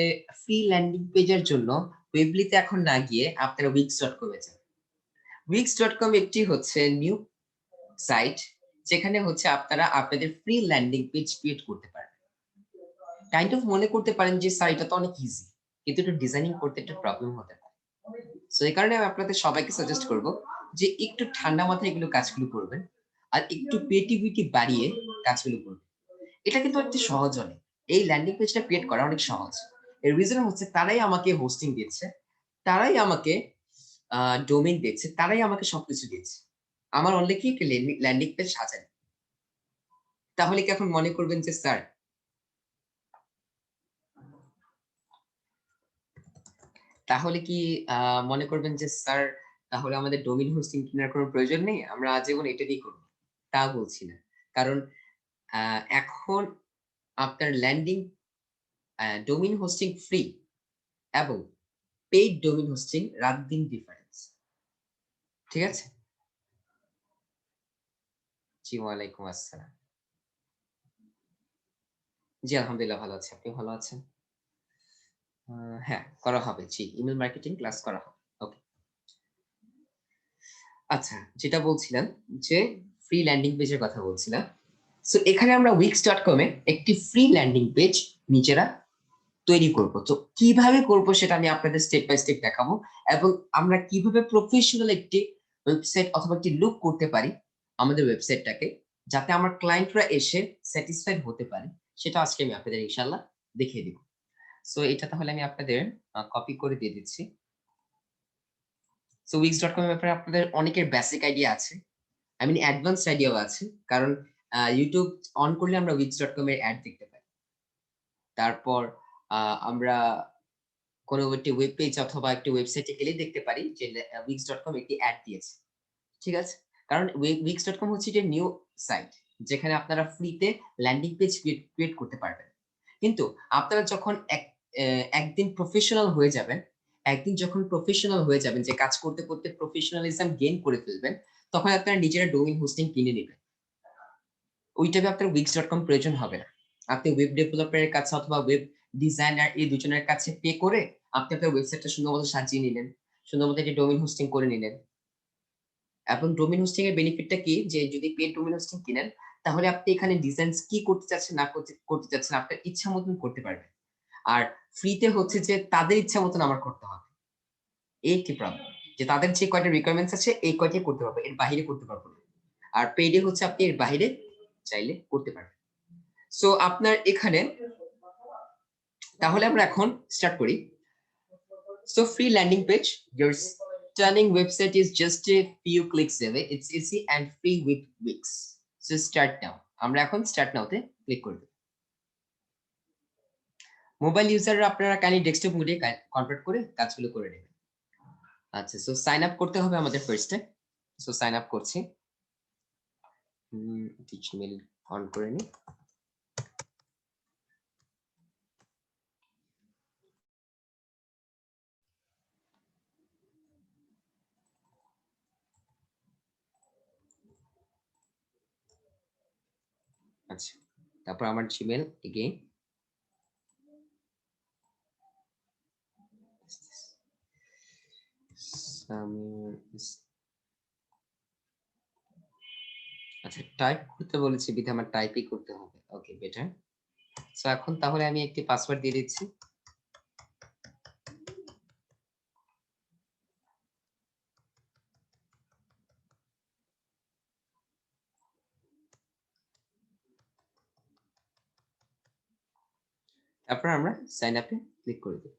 ফ্রি ল্যান্ডিং পেজের জন্য ওয়েবলিতে এখন না গিয়ে আপনারা wix.com এ যান। wix.com একটি হচ্ছে নিউ সাইট, যেখানে হচ্ছে আপনারা আপনাদের ফ্রি ল্যান্ডিং পেজ ক্রিয়েট করতে পারেন। কাইন্ড অফ মনে করতে পারেন যে স্যার এটা তো অনেক ইজি, কিন্তু এটা ডিজাইনিং করতে একটা প্রবলেম হতে পারে। সো এই কারণে আমি আপনাদের সবাইকে সাজেস্ট করব যে একটু ঠান্ডা মাথায় এগুলো কাজগুলো করবেন, আর একটু ক্রিয়েটিভিটি বাড়িয়ে কাজগুলো করবেন। এটা কিন্তু একটু সহজ অনেক। এই ল্যান্ডিং পেজটা ক্রিয়েট করা অনেক সহজ। এর রিজন হচ্ছে তারাই আমাকে হোস্টিং দিচ্ছে, তারাই আমাকে ডোমেইন দিচ্ছে, তারাই আমাকে সবকিছু দিচ্ছে। আমার অনলি কি একটা ল্যান্ডিং পেজ সাজানো। তাহলে কি এখন মনে করবেন যে স্যার, তাহলে কি মনে করবেন যে স্যার তাহলে আমাদের ডোমেইন হোস্টিং কেনার কোনো প্রয়োজন নেই, আমরা আজীবন এটা দিয়ে করব? তা বলছি না। কারণ এখন আপনার ল্যান্ডিং ডোমেইন হোস্টিং ফ্রি এবং পেইড ডোমেইন হোস্টিং রাত দিন ডিফারেন্স, ঠিক আছে? জি, ওয়ালাইকুম আসসালাম। জি, আলহামদুলিল্লাহ ভালো আছি। আপনি ভালো আছেন? হ্যাঁ, করা হবে। জি, ইমেইল মার্কেটিং ক্লাস করা হবে। ওকে। আচ্ছা, যেটা বলছিলাম যে ফ্রি ল্যান্ডিং পেজের কথা বলছিলাম। সো এখানে আমরা wix.com এ একটি ফ্রি ল্যান্ডিং পেজ নিজেরা তৈরি করব। তো কিভাবে করব সেটা আমি আপনাদের স্টেপ বাই স্টেপ দেখাবো, এবং আমরা কিভাবে প্রফেশনাল একটি ওয়েবসাইট অথবা একটি লুক করতে পারি আমাদের ওয়েবসাইটটাকে, যাতে আমার ক্লায়েন্টরা এসে স্যাটিসফাইড হতে পারে, সেটা আজকে আমি আপনাদের ইনশাআল্লাহ দেখিয়ে দিব। সো এটা তাহলে আমি আপনাদের কপি করে দিয়ে দিচ্ছি। সো wix.com এর ব্যাপারে আপনাদের অনেকের বেসিক আইডিয়া আছে। I mean অ্যাডভান্সড আইডিয়াও আছে। কারণ YouTube অন করলে আমরা wix.com এর অ্যাড দেখতে পাই। তারপর আমরা কোনো একটি ওয়েব পেজ অথবা একটি ওয়েবসাইটে গেলেই দেখতে পারি যে wix.com একটি অ্যাড দিয়েছে। ঠিক আছে? কারণ wix.com হচ্ছে যে নিউ সাইট, যেখানে আপনারা ফ্রিতে ল্যান্ডিং পেজ ক্রিয়েট করতে পারবেন। কিন্তু আপনারা যখন একদিন প্রফেশনাল হয়ে যাবেন, একদিন যখন প্রফেশনাল হয়ে যাবেন, যে কাজ করতে, করতে প্রফেশনালিজম গেইন করে ফেলবেন, তখন আপনারা নিজেরা ডোমেইন হোস্টিং কিনে নিবেন। ওই টাইপে আপনার wix.com প্রয়োজন হবে না। আপনি ওয়েব ডেভেলপারের কাছে অথবা ওয়েব ডিজাইনার এই দুজনের কাছে পে করে আপনি আপনার ওয়েবসাইটটা সুন্দরমতো সাজিয়ে নিলেন, সুন্দরমতো একটি ডোমেইন হোস্টিং করে নিলেন। এবং ডোমেইন হোস্টিং এর বেনিফিটটা কি, যে যদি পেইড ডোমেইন হোস্টিং কিনেন তাহলে আপনি এখানে ডিজাইনস কি করতে চাচ্ছেন না করতে চাচ্ছেন আপনার ইচ্ছা মতন করতে পারবেন। আর ফ্রিতে হচ্ছে যে তাদের ইচ্ছা মতন আমার করতে হবে, এই একটি প্রবলেম, যে তাদের যে কয়টা রিকোয়ারমেন্টস আছে এই কয়টাই করতে পারবো, এর বাইরে করতে পারবো না। আর পেইডে হচ্ছে আপনি এর বাইরে চাইলে করতে পারবেন। সো আপনার এখানে তাহলে আমরা এখন স্টার্ট করি। So free landing page, your stunning website is just a few clicks away. It's easy and free with Wix. So start now. আমরা এখন start now তে ক্লিক করব। মোবাইল ইউজাররা আপনারা কাইন্ডলি ডেস্কটপ মোডে কনভার্ট করে কাজগুলো করে নেবেন। আচ্ছা, সো সাইন আপ করতে হবে আমাদের ফার্স্টে। সো সাইন আপ করছি। জিমেইল অন করে নি। আচ্ছা, তারপর আমার জিমেইল এগেইন। আচ্ছা, টাইপ করতে বলেছি বিধে আমার টাইপই করতে হবে। ওকে, বেটার। সো এখন তাহলে আমি একটি পাসওয়ার্ড দিয়ে দিচ্ছি। তারপর আমরা সাইন আপে ক্লিক করে দেব।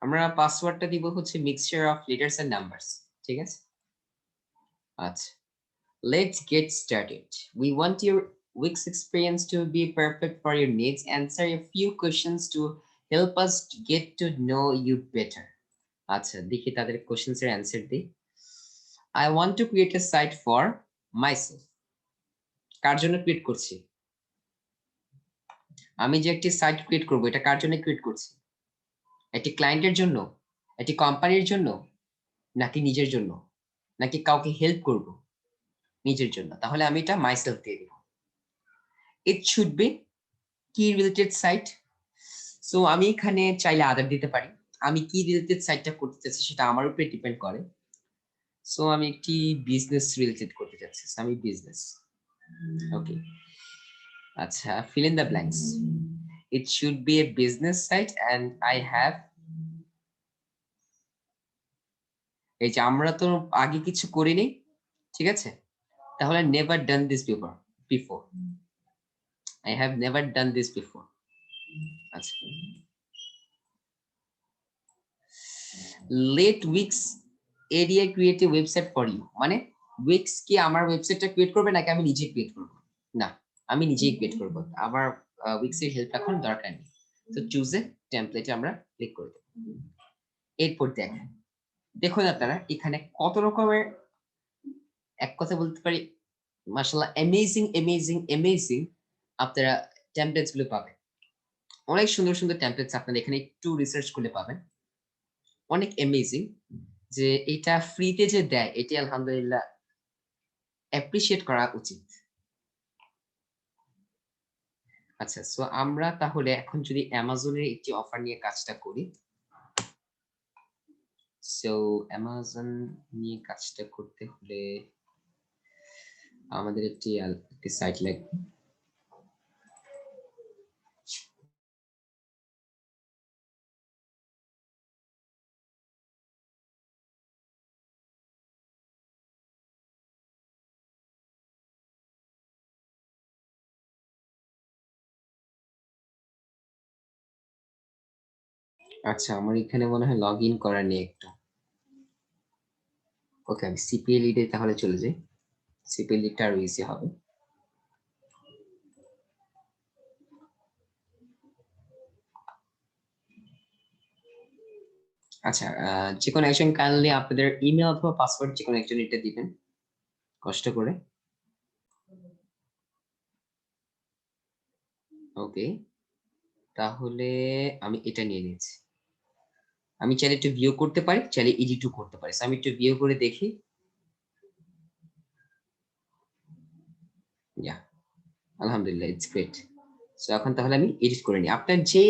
আমরা পাসওয়ার্ডটা দিব হচ্ছে mixture of letters and numbers, ঠিক আছে? আচ্ছা, let's get started. We want your Wix experience to be perfect for your needs. Answer a few questions to help us get to know you better. আচ্ছা, দেখি তাদের questions এর answer দিই। I want to create a site for myself. কার জন্য create করছি? আমি যে একটি সাইট ক্রিয়েট করব, এটা কার জন্য ক্রিয়েট করছি? একটি ক্লায়েন্টের জন্য, একটি কোম্পানির জন্য, নাকি নিজের জন্য, নাকি কাউকে হেল্প করব? নিজের জন্য। তাহলে আমি এটা মাইসেলফ দিয়ে দিব। ইট শুড বি কি রিলেটেড সাইট। সো আমি এখানে চাইলে আদার দিতে পারি। আমি কি রিলেটেড সাইটটা করতে চাচ্ছি সেটা আমার উপরে ডিপেন্ড করে। সো আমি একটি বিজনেস রিলেটেড করতে চাচ্ছি, আমি বিজনেস। ওকে, আচ্ছা, fill in the blanks. It should be a business site and I have, এই যে আমরা তো আগে কিছু করিনি, ঠিক আছে? তাহলে never done this before. I have never done this before. আচ্ছা, let Wix area create a website for you. মানে Wix কি আমার ওয়েবসাইটটা ক্রিয়েট করবে নাকি আমি নিজে ক্রিয়েট করব? না, আমি নিজেই ক্রিয়েট করব। আমার Wix এর হেল্প এখন দরকার নেই। তো চুজ এ টেমপ্লেটে আমরা ক্লিক করে দেব। এরপর দেখুন আপনারা এখানে কত রকমের, এক কথা বলতে পারি মাশাআল্লাহ অ্যামেজিং আপনারা টেমপ্লেটস গুলো পাবেন। অনেক সুন্দর সুন্দর টেমপ্লেটস আপনারা এখানে একটু রিসার্চ করলে পাবেন। অনেক অ্যামেজিং, যে এটা ফ্রিতে যে দেয় এটি আলহামদুলিল্লাহ অ্যাপ্রিশিয়েট করা উচিত। আচ্ছা, সো আমরা তাহলে এখন যদি অ্যামাজনের একটি অফার নিয়ে কাজটা করি। সো অ্যামাজন নিয়ে কাজটা করতে হলে আমাদের একটি সাইট লাগবে। আচ্ছা, আমার এখানে মনে হয় লগ ইন করা নেই একটু। ওকে, আমি সিপিএল লিডে তাহলে চলে যাই। সিপিএল লিডটা আরো ইজি হবে। আচ্ছা, যে কোনো একজন কাইন্ডলি আপনাদের ইমেল অথবা পাসওয়ার্ড যে কোনো একজন এটা দিবেন কষ্ট করে। ওকে, তাহলে আমি এটা নিয়ে নিয়েছি। আমি চাইলে একটু ভিউ করতে পারি, চাইলে এডিটও করতে পারি। আমি একটু ভিউ করে দেখি। ইয়া, আলহামদুলিল্লাহ, ইটস গ্রেট। সো এখন তাহলে আমি এডিট করে নিই। আপনার যে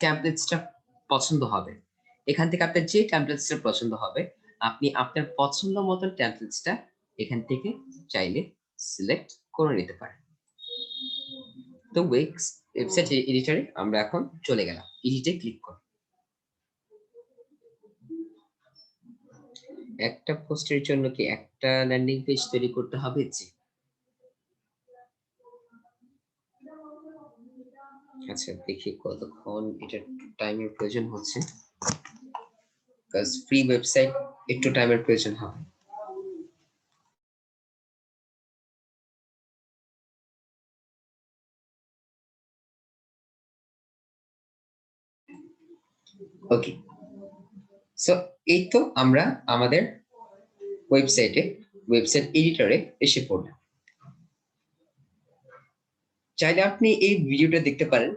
টেমপ্লেটসটা পছন্দ হবে, এখান থেকে আপনার যে টেমপ্লেটসটা পছন্দ হবে, আপনি আপনার পছন্দ মতন টেমপ্লেটসটা এখান থেকে চাইলে সিলেক্ট করে নিতে পারেন। তো ওয়েক্স ওয়েবসাইট এডিটরে আমরা এখন চলে গেলাম, এডিটে ক্লিক করুন। একটা পোস্টের জন্য কি একটা ল্যান্ডিং পেজ তৈরি করতে হবে? জি। আচ্ছা, দেখি কতক্ষণ এটা টাইমের প্রয়োজন হচ্ছে, কাজ ফ্রি ওয়েবসাইট একটু টাইমের প্রয়োজন হবে। ওকে, সো এই তো আমরা আমাদের ওয়েবসাইট এডিটরে এসে পড়লাম। চাইলে আপনি এই ভিডিওটা দেখতে পারেন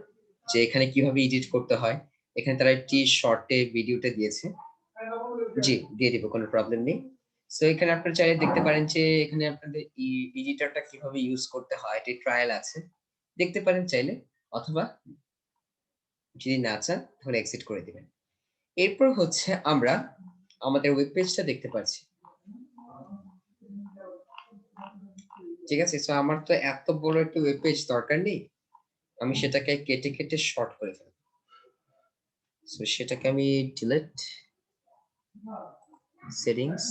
যে এখানে কিভাবে এডিট করতে হয়। এখানে তারা একটি শর্টে ভিডিওটা দিয়েছে। জি, দিয়ে দিব, কোনো প্রবলেম নেই। সো এখানে আপনারা চাইলে দেখতে পারেন যে এখানে আপনাদের এডিটরটা কিভাবে ইউজ করতে হয়, এটি ট্রায়াল আছে, দেখতে পারেন চাইলে, অথবা যদি না চান তাহলে এক্সিট করে দিবেন। এরপর হচ্ছে আমরা আমাদের ওয়েব পেজটা দেখতে পাচ্ছি। ঠিক আছে, সো আমার তো এত বড় একটা ওয়েব পেজ দরকার নেই, আমি সেটাকে কেটে কেটে শর্ট করে ফেলবো। সো সেটাকে আমি ডিলিট, সেটিংস,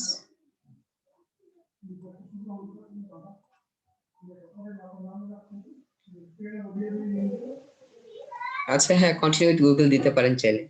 আচ্ছা হ্যাঁ, কন্টিনিউ উইথ গুগল দিতে পারেন চাইলে।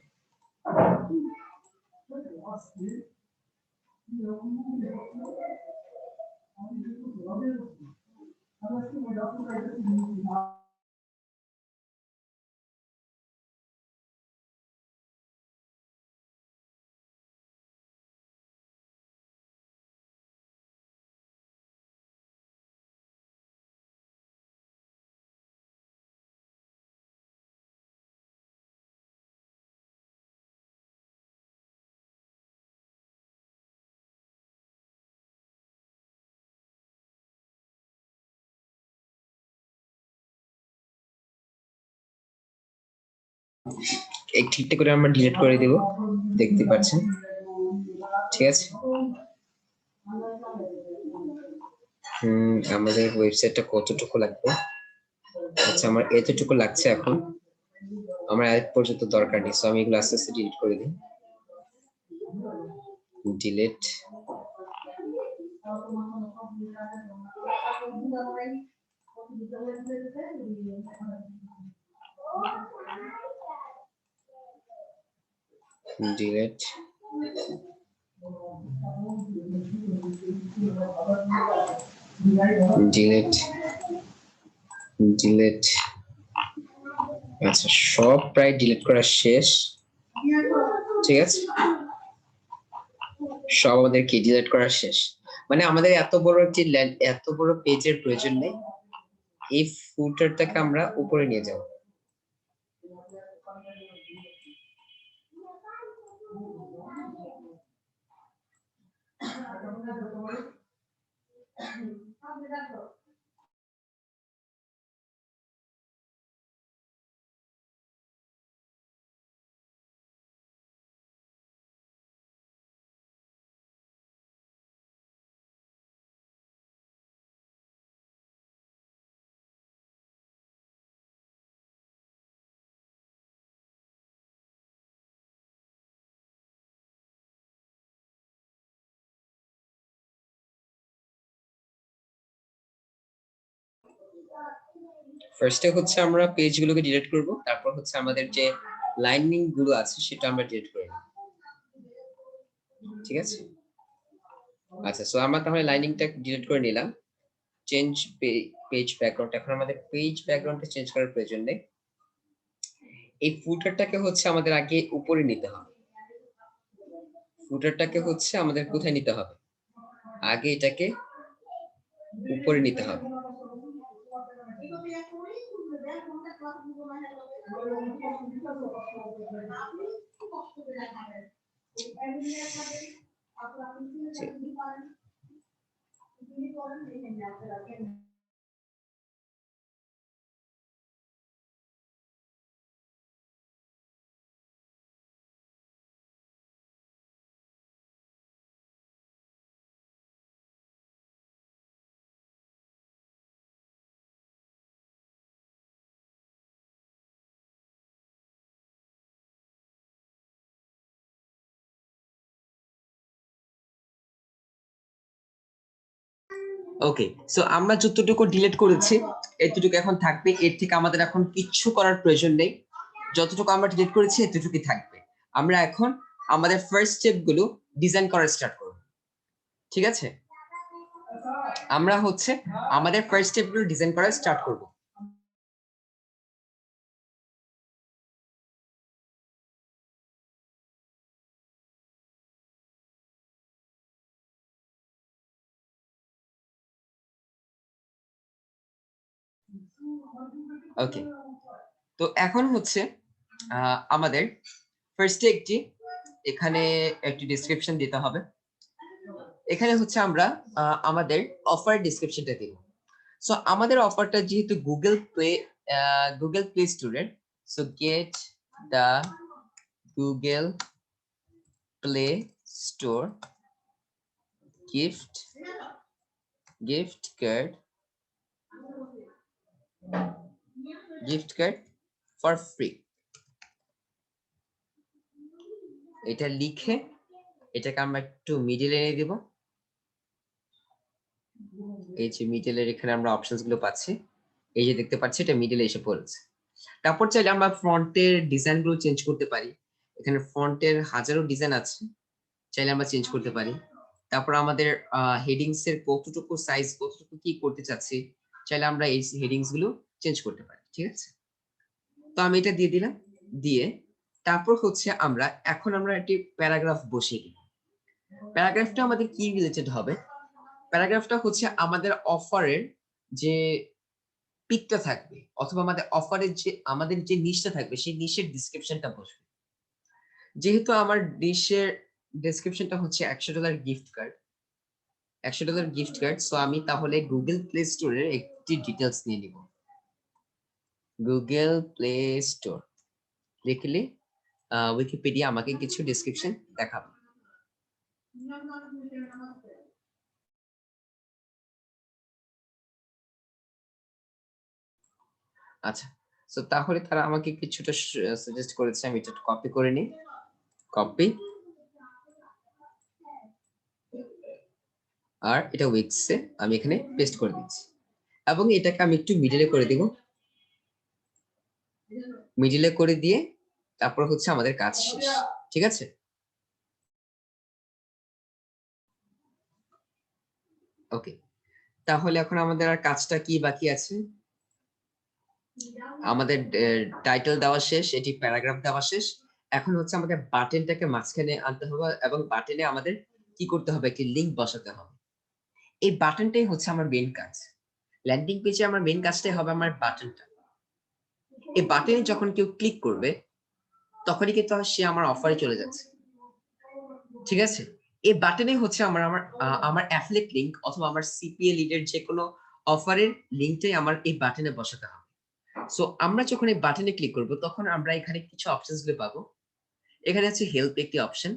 এই ঠিকঠাক করে আমরা ডিলিট করে দেব, দেখতে পাচ্ছেন। ঠিক আছে, আমাদের ওয়েবসাইটটা কতটুকু লাগবে? আচ্ছা, আমার এতটুকু লাগছে এখন, আমার আজ পর্যন্ত দরকার নেই, সো আমি এগুলো আস্তে আস্তে ডিলিট করে দিই। Delete, delete, delete, delete. আচ্ছা, সব প্রায় ডিলিট করা শেষ। ঠিক আছে, সব আমাদের কি ডিলিট করা শেষ। মানে আমাদের এত বড় একটি এত বড় পেজের প্রয়োজন নেই, এই ফুটারটাকে আমরা উপরে নিয়ে যাব। ফার্স্টে হচ্ছে আমরা পেজগুলোকে ডিলিট করব, তারপর হচ্ছে আমাদের যে লাইনিং গুলো আছে সেটা আমরা ডিলিট করে নেব। ঠিক আছে, আচ্ছা, সো আমরা তাহলে লাইনিংটা ডিলিট করে নিলাম। চেঞ্জ পেজ ব্যাকগ্রাউন্ড, এখন আমাদের পেজ ব্যাকগ্রাউন্ডটা চেঞ্জ করার প্রয়োজন নেই। এই ফুটারটাকে হচ্ছে আমাদের আগে উপরে নিতে হবে। ফুটারটাকে হচ্ছে আমাদের কোথায় নিতে হবে? আগে এটাকে উপরে নিতে হবে। ওকে, সো আমরা যতটুকু ডিলিট করেছি এতটুকু এখন থাকবে, এর থেকে আমাদের এখন কিচ্ছু করার প্রয়োজন নেই। যতটুকু আমরা ডিলিট করেছি এতটুকুই থাকবে। আমরা এখন আমাদের ফার্স্ট স্টেপ গুলো ডিজাইন করা স্টার্ট করব, ঠিক আছে? আমরা হচ্ছে আমাদের ফার্স্ট স্টেপ গুলো ডিজাইন করা স্টার্ট করব। ওকে, তো এখন হচ্ছে আমাদের ফার্স্টে এখানে একটি ডেসক্রিপশন দিতে হবে। এখানে হচ্ছে আমরা আমাদের অফার ডেসক্রিপশনটা দিব। সো আমাদের অফারটা যেহেতু গুগল প্লে স্টোরের, so get the Google play store gift card for free, এটা লিখে এটাকে আমরা একটু মিডলে এনে দিব। এই যে মিডলের এখানে আমরা অপশনস গুলো পাচ্ছি, এই যে দেখতে পাচ্ছি এটা মিডলে এসে পড়েছে। তারপর চাইলে আমরা ফন্টের ডিজাইন গুলো চেঞ্জ করতে পারি। এখানে ফন্টের হাজারো ডিজাইন আছে, চাইলে আমরা চেঞ্জ করতে পারি। তারপর আমাদের হেডিংস এর কতটুকু সাইজ, কতটুকু কি করতে চাচ্ছি, চাইলে আমরা এই হেডিংস গুলো চেঞ্জ করতে পারি, ঠিক আছে? তো আমি এটা দিয়ে দিলাম, দিয়ে তারপর হচ্ছে এখন আমরা একটি প্যারাগ্রাফ বসিয়ে দিই। প্যারাগ্রাফটা আমাদের কি রিলেটেড হবে? প্যারাগ্রাফটা হচ্ছে আমাদের অফারের যে পিকটা থাকবে, অথবা আমাদের যে নিশটা থাকবে সেই নিশের ডেসক্রিপশনটা বসবে। যেহেতু আমার নিশের ডেসক্রিপশনটা হচ্ছে $100 gift card, $100 gift card, so আমি তাহলে গুগল প্লে স্টোরের একটি ডিটেলস নিয়ে নিব। গুগল প্লে স্টোর লিখলে উইকিপিডিয়া আমাকে কিছু ডেসক্রিপশন দেখাবে। আচ্ছা, সো তাহলে তারা আমাকে কিছুটা সাজেস্ট করেছে, আমি এটা কপি করে নিই। কপি, আর এটা উইক্সে আমি এখানে পেস্ট করে দিচ্ছি, এবং এটাকে আমি একটু মিডলে করে দিব। মিডলে করে দিয়ে তারপর হচ্ছে আমাদের কাজ শেষ, ঠিক আছে? ওকে, তাহলে এখন আমাদের আর কাজটা কি বাকি আছে? আমাদের টাইটেল দেওয়া শেষ, এটি প্যারাগ্রাফ দেওয়া শেষ। এখন হচ্ছে আমাদের বাটনটাকে মাঝখানে আনতে হবে, এবং বাটনে আমাদের কি করতে হবে? একটি লিংক বসাতে হবে। এই বাটনটাই হচ্ছে আমার মেইন কাজ। ল্যান্ডিং পেজে আমার মেইন কাজটাই হবে আমার বাটনটা। এই বাটনে যখন কেউ ক্লিক করবে তখনই কিন্তু সে আমার অফারে চলে যাচ্ছে, ঠিক আছে? এই বাটনে হচ্ছে আমার অ্যাফিলিয়েট লিংক অথবা আমার সিপিএ লিডের যে কোনো অফারের লিংকটাই আমার এই বাটনে বসাতে হবে। সো আমরা যখন এই বাটনে ক্লিক করব তখন আমরা এখানে কিছু অপশনস গুলো পাবো। এখানে আছে হেল্প একটি option,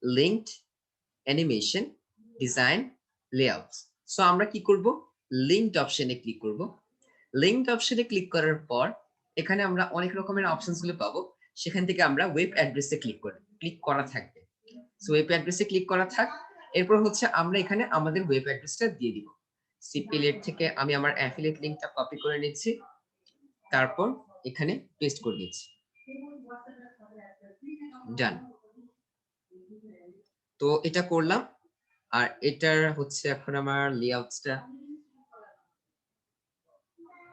linked, animation, design, layouts. So আমরা কি করব? লিঙ্কড অপশনে ক্লিক করব। লিঙ্কড অপশনে ক্লিক করার পর এখানে আমরা অনেক রকমের অপশনস গুলো পাবো। সেখান থেকে আমরা ওয়েব অ্যাড্রেসে ক্লিক করা থাকবে। সো ওয়েব অ্যাড্রেসে ক্লিক করা থাক। এরপর হচ্ছে আমরা এখানে আমাদের ওয়েব অ্যাড্রেসটা দিয়ে দিব। সিপিএলেট থেকে আমি আমার অ্যাফিলিয়েট লিংকটা কপি করে নিচ্ছি, তারপর এখানে পেস্ট করে দিচ্ছি। ডান। তো এটা করলাম, আর এটার হচ্ছে এখন আমার লেআউটসটা,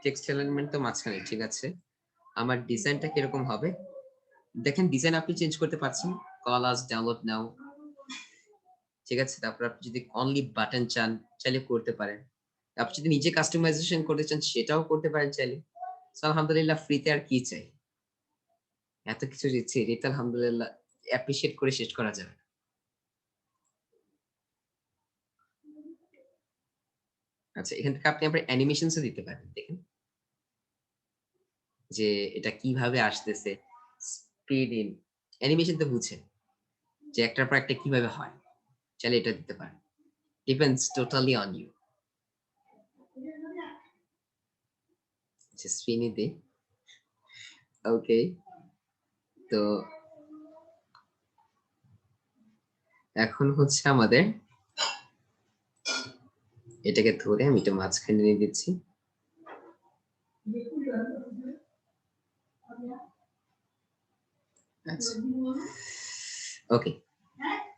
টেক্সট এলিমেন্ট তো মাঝখানে, ঠিক আছে? আমার ডিজাইনটা কিরকম হবে দেখেন। ডিজাইন আপনি চেঞ্জ করতে পারছেন, কল আস, ডাউনলোড নাও, ঠিক আছে? তারপর আপনি যদি অনলি বাটন চান চাইলে করতে পারেন। আপনি যদি নিজে কাস্টমাইজেশন করতে চান সেটাও করতে পারেন চাইলে। আলহামদুলিল্লাহ, ফ্রিতে আর কি চাই? এত কিছু দিচ্ছি, এটা আলহামদুলিল্লাহ অ্যাপ্রিশিয়েট করে শেষ করা যাবে। আচ্ছা, এখান থেকে আপনি আপনার অ্যানিমেশনসও দিতে পারেন। দেখেন যে এটা কিভাবে আসতেছে, স্পিড ইন অ্যানিমেশন তো বুঝছেন যে একটার পর একটা কিভাবে হয়, চাইলে এটা দিতে পারেন। Depends totally on you. স্পিনে দে। ওকে, তো এখন হচ্ছে আমাদের এটাকে ধরে আমি এটা মাঝখানে নিয়ে দিচ্ছি। আচ্ছা ওকে,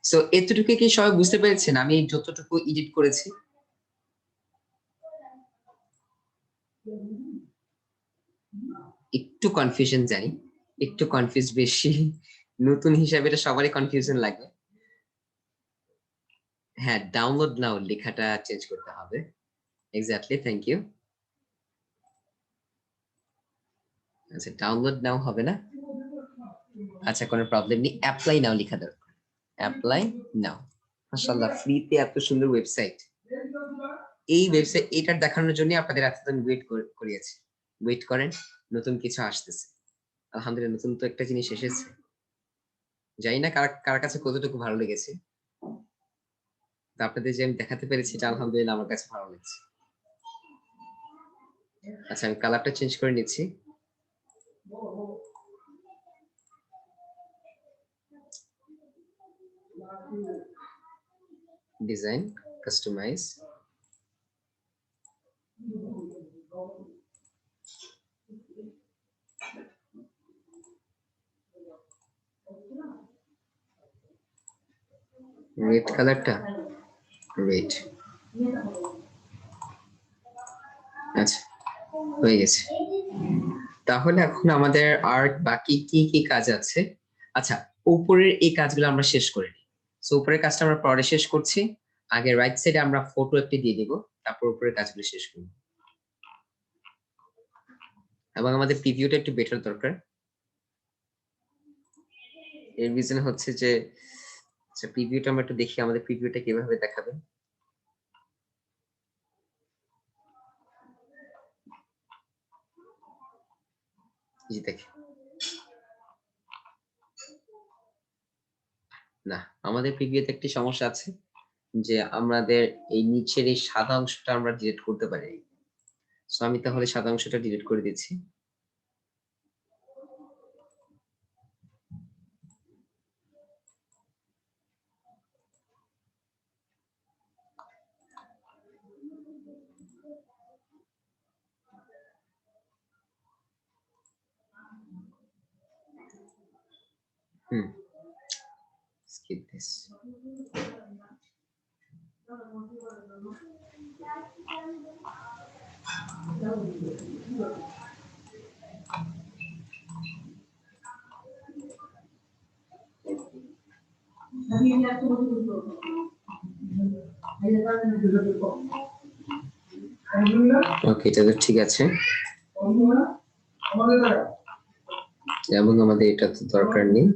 সো এতটুকু কি সবাই বুঝতে পেরেছেন আমি যতটুকু এডিট করেছি? একটু কনফিউশন জানি, একটু কনফিউজ বেশি, নতুন হিসাবে এটা সবারই কনফিউশন লাগে। হ্যাঁ, ডাউনলোড নাও লেখাটা চেঞ্জ করতে হবে। Exactly, thank you. আচ্ছা, ডাউনলোড নাও হবে না। আচ্ছা, কোনো প্রবলেম নেই, অ্যাপ্লাই নাও লেখা দরকার। অ্যাপ্লাই নাও। মাশাআল্লাহ, ফ্রিতে এত সুন্দর ওয়েবসাইট। এই ওয়েবসাইট এটার দেখানোর জন্য আপনাদের এতদিন ওয়েট করিয়েছে। ওয়েট করেন, নতুন কিছু আসতেছে। আলহামদুলিল্লাহ, নতুন তো একটা জিনিস এসেছে। জানি না কার কাছে কতটুকু ভালো লেগেছে। তো আপনাদের যে আমি দেখাতে পেরেছি এটা আলহামদুলিল্লাহ আমার কাছে ভালো লাগছে। আচ্ছা, আমি কালারটা চেঞ্জ করে নিচ্ছি। ডিজাইন, কাস্টমাইজ, রেড কালারটা, রেড। আচ্ছা, হয়ে গেছে। তাহলে এখন আমাদের আর বাকি কি কি কাজ আছে? আচ্ছা, উপরের এই কাজগুলো আমরা শেষ করে নিই। সো উপরের কাজটা আমরা পরে শেষ করছি। আগে রাইট সাইডে আমরা ফটো একটি দিয়ে দিব, তারপর উপরের কাজগুলো শেষ করব। এবং আমাদের প্রিভিউটা একটু বেটার দরকার। এর রিজন হচ্ছে যে আচ্ছা, প্রিভিউটা আমরা একটু দেখি আমাদের প্রিভিউটা কিভাবে দেখাবে। জি, দেখি। না, আমাদের প্রিভিউতে একটি সমস্যা আছে যে আমাদের এই নিচের এই সাদা অংশটা আমরা ডিলিট করতে পারি। সো আমি তাহলে সাদা অংশটা ডিলিট করে দিচ্ছি। Skip this. ওকে, এটা তো ঠিক আছে এবং আমাদের এটা তো দরকার নেই।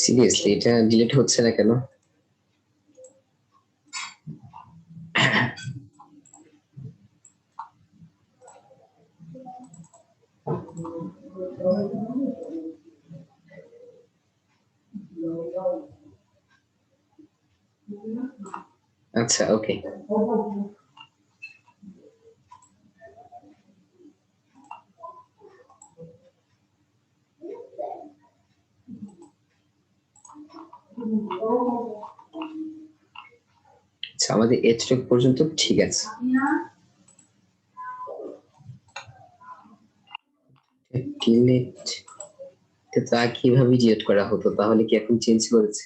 সিরিয়াসলি এটা ডিলিট হচ্ছে না কেন? আচ্ছা, ওকে। আচ্ছা, আমাদের এটুক পর্যন্ত ঠিক আছে। ডিলিট এটা কিভাবে ডিলিট করা হতো? তাহলে কি এখন চেঞ্জ করেছে?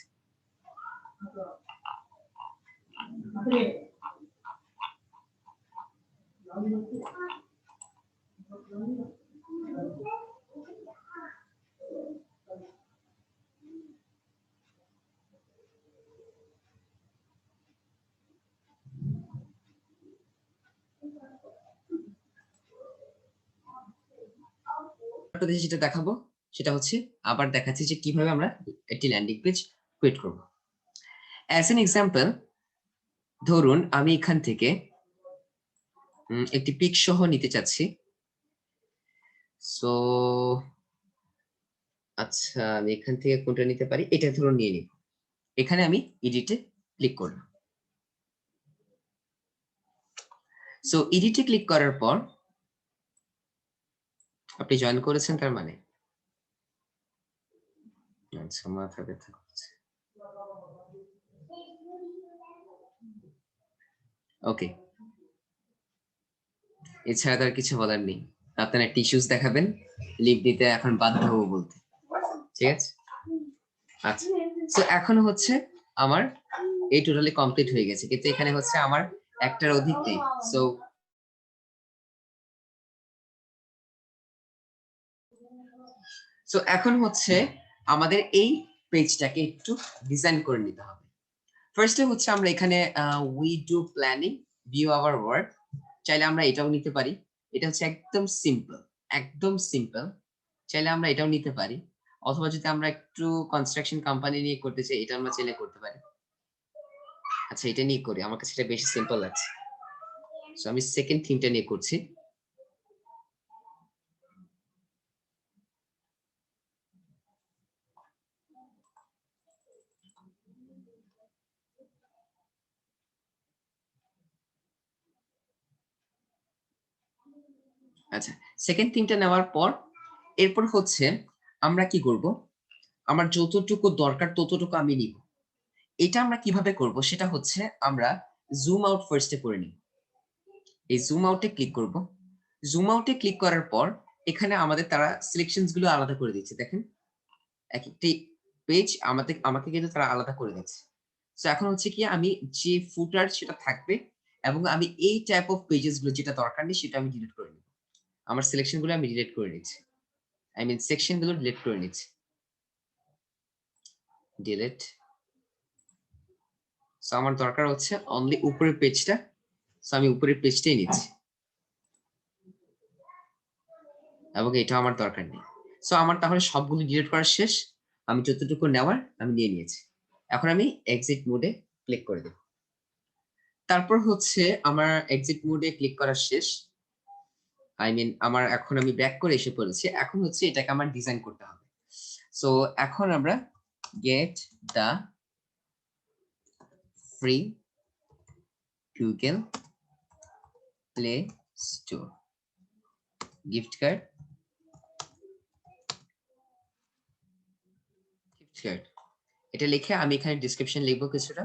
যেটা দেখাবো সেটা হচ্ছে আবার দেখাচ্ছি যে কিভাবে আমরা একটি ল্যান্ডিং পেজ ক্রিয়েট করব। অ্যাজ এন এক্সাম্পল, ধরুন আমি এখান থেকে একটি পিক সহ নিতে চাচ্ছি। সো আচ্ছা, আমি এখান থেকে কোনটা নিতে পারি? এটা ধরুন নিয়ে নিব। এখানে আমি এডিটে ক্লিক করলাম। সো এডিটে ক্লিক করার পর আপনি জয়েন করেছেন তার মানে? আচ্ছা, মাথা ব্যথা করছে। ওকে। এছাড়া তো আর কিছু বলার নেই। আপনারা টিস্যুস দেখাবেন, লিভ দিতে এখন বাধ্য হবো বলতে। ঠিক আছে? আচ্ছা। সো এখন হচ্ছে আমার এই টোটালি কমপ্লিট হয়ে গেছে। কিন্তু এখানে হচ্ছে আমার একটার অধিক নেই। সো এখন হচ্ছে আমাদের এই পেজটাকে একটু ডিজাইন করে নিতে হবে। ফার্স্টে হচ্ছে আমরা এখানে we do planning, view our work, চাইলে আমরা এটাও নিতে পারি। এটা হচ্ছে একদম সিম্পল, একদম সিম্পল। চাইলে আমরা এটাও নিতে পারি। অথবা যদি আমরা একটু কনস্ট্রাকশন কোম্পানি নিয়ে করতে চাই, এটা আমরা চাইলে করতে পারি। আচ্ছা, এটা নিয়ে করি। আমার কাছে এটা বেশি সিম্পল লাগছে। সো আমি সেকেন্ড থিমটা নিয়ে করছি। আচ্ছা, সেকেন্ড থিমটা নেওয়ার পর এরপর হচ্ছে আমরা কি করব? আমার যতটুকু দরকার ততটুকু আমি নিব। এটা আমরা কিভাবে করব? সেটা হচ্ছে আমরা জুম আউট ফার্স্ট এ করে নিব। এই জুম আউটে ক্লিক করব। জুম আউটে ক্লিক করার পর এখানে আমাদের তারা সিলেকশনস গুলো আলাদা করে দিচ্ছে। দেখেন, একেকটি পেজ আমাকে কিন্তু তারা আলাদা করে দিচ্ছে। সো এখন হচ্ছে কি, আমি যে ফুটার সেটা থাকবে এবং আমি এই টাইপ অফ পেজেস গুলো যেটা দরকার নেই সেটা আমি ডিলিট করে নিব। আমার সিলেকশন গুলো আমি ডিলিট করে নিচ্ছি। আই মিন সেকশন গুলো ডিলিট করে নিচ্ছি। ডিলিট। সো আমার দরকার হচ্ছে অনলি উপরের পেজটা। সো আমি উপরের পেজটাই নিচ্ছি এবং এটা আমার দরকার নেই। সো আমার তাহলে সবগুলো ডিলিট করা শেষ। আমি যতটুকু নেওয়ার আমি নিয়ে নিয়েছি। এখন আমি এক্সিট মোডে ক্লিক করে দেব। তারপর হচ্ছে আমার এক্সিট মোডে ক্লিক করা শেষ। আই মিন আমার এখন আমি ব্যাক করে এসে পড়েছি। এখন হচ্ছে এটাকে আমার ডিজাইন করতে হবে। সো এখন আমরা get the free Google play store gift card, এটা লিখে আমি এখানে ডেসক্রিপশন লিখবো কিছুটা।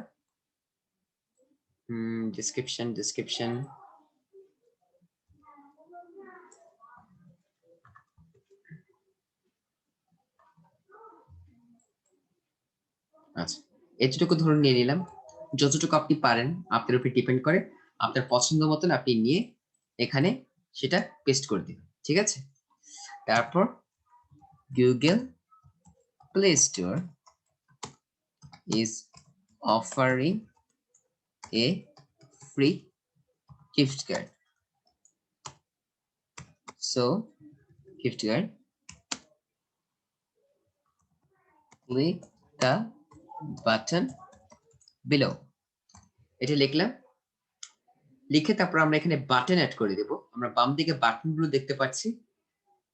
ডেসক্রিপশন। আচ্ছা, এতটুকু ধরুন নিয়ে নিলাম। যতটুকু আপনি পারেন আপনার উপর ডিপেন্ড করে। আপনার পছন্দ মতন আপনি নিয়ে এখানে সেটা পেস্ট করে দিবেন। ঠিক আছে? তারপর Google play store is offering a free gift card. So, gift card, click the button below. এটা লিখলাম। লিখে তারপর আমরা এখানে বাটন অ্যাড করে দেব। আমরা বাম দিকে বাটনগুলো দেখতে পাচ্ছি।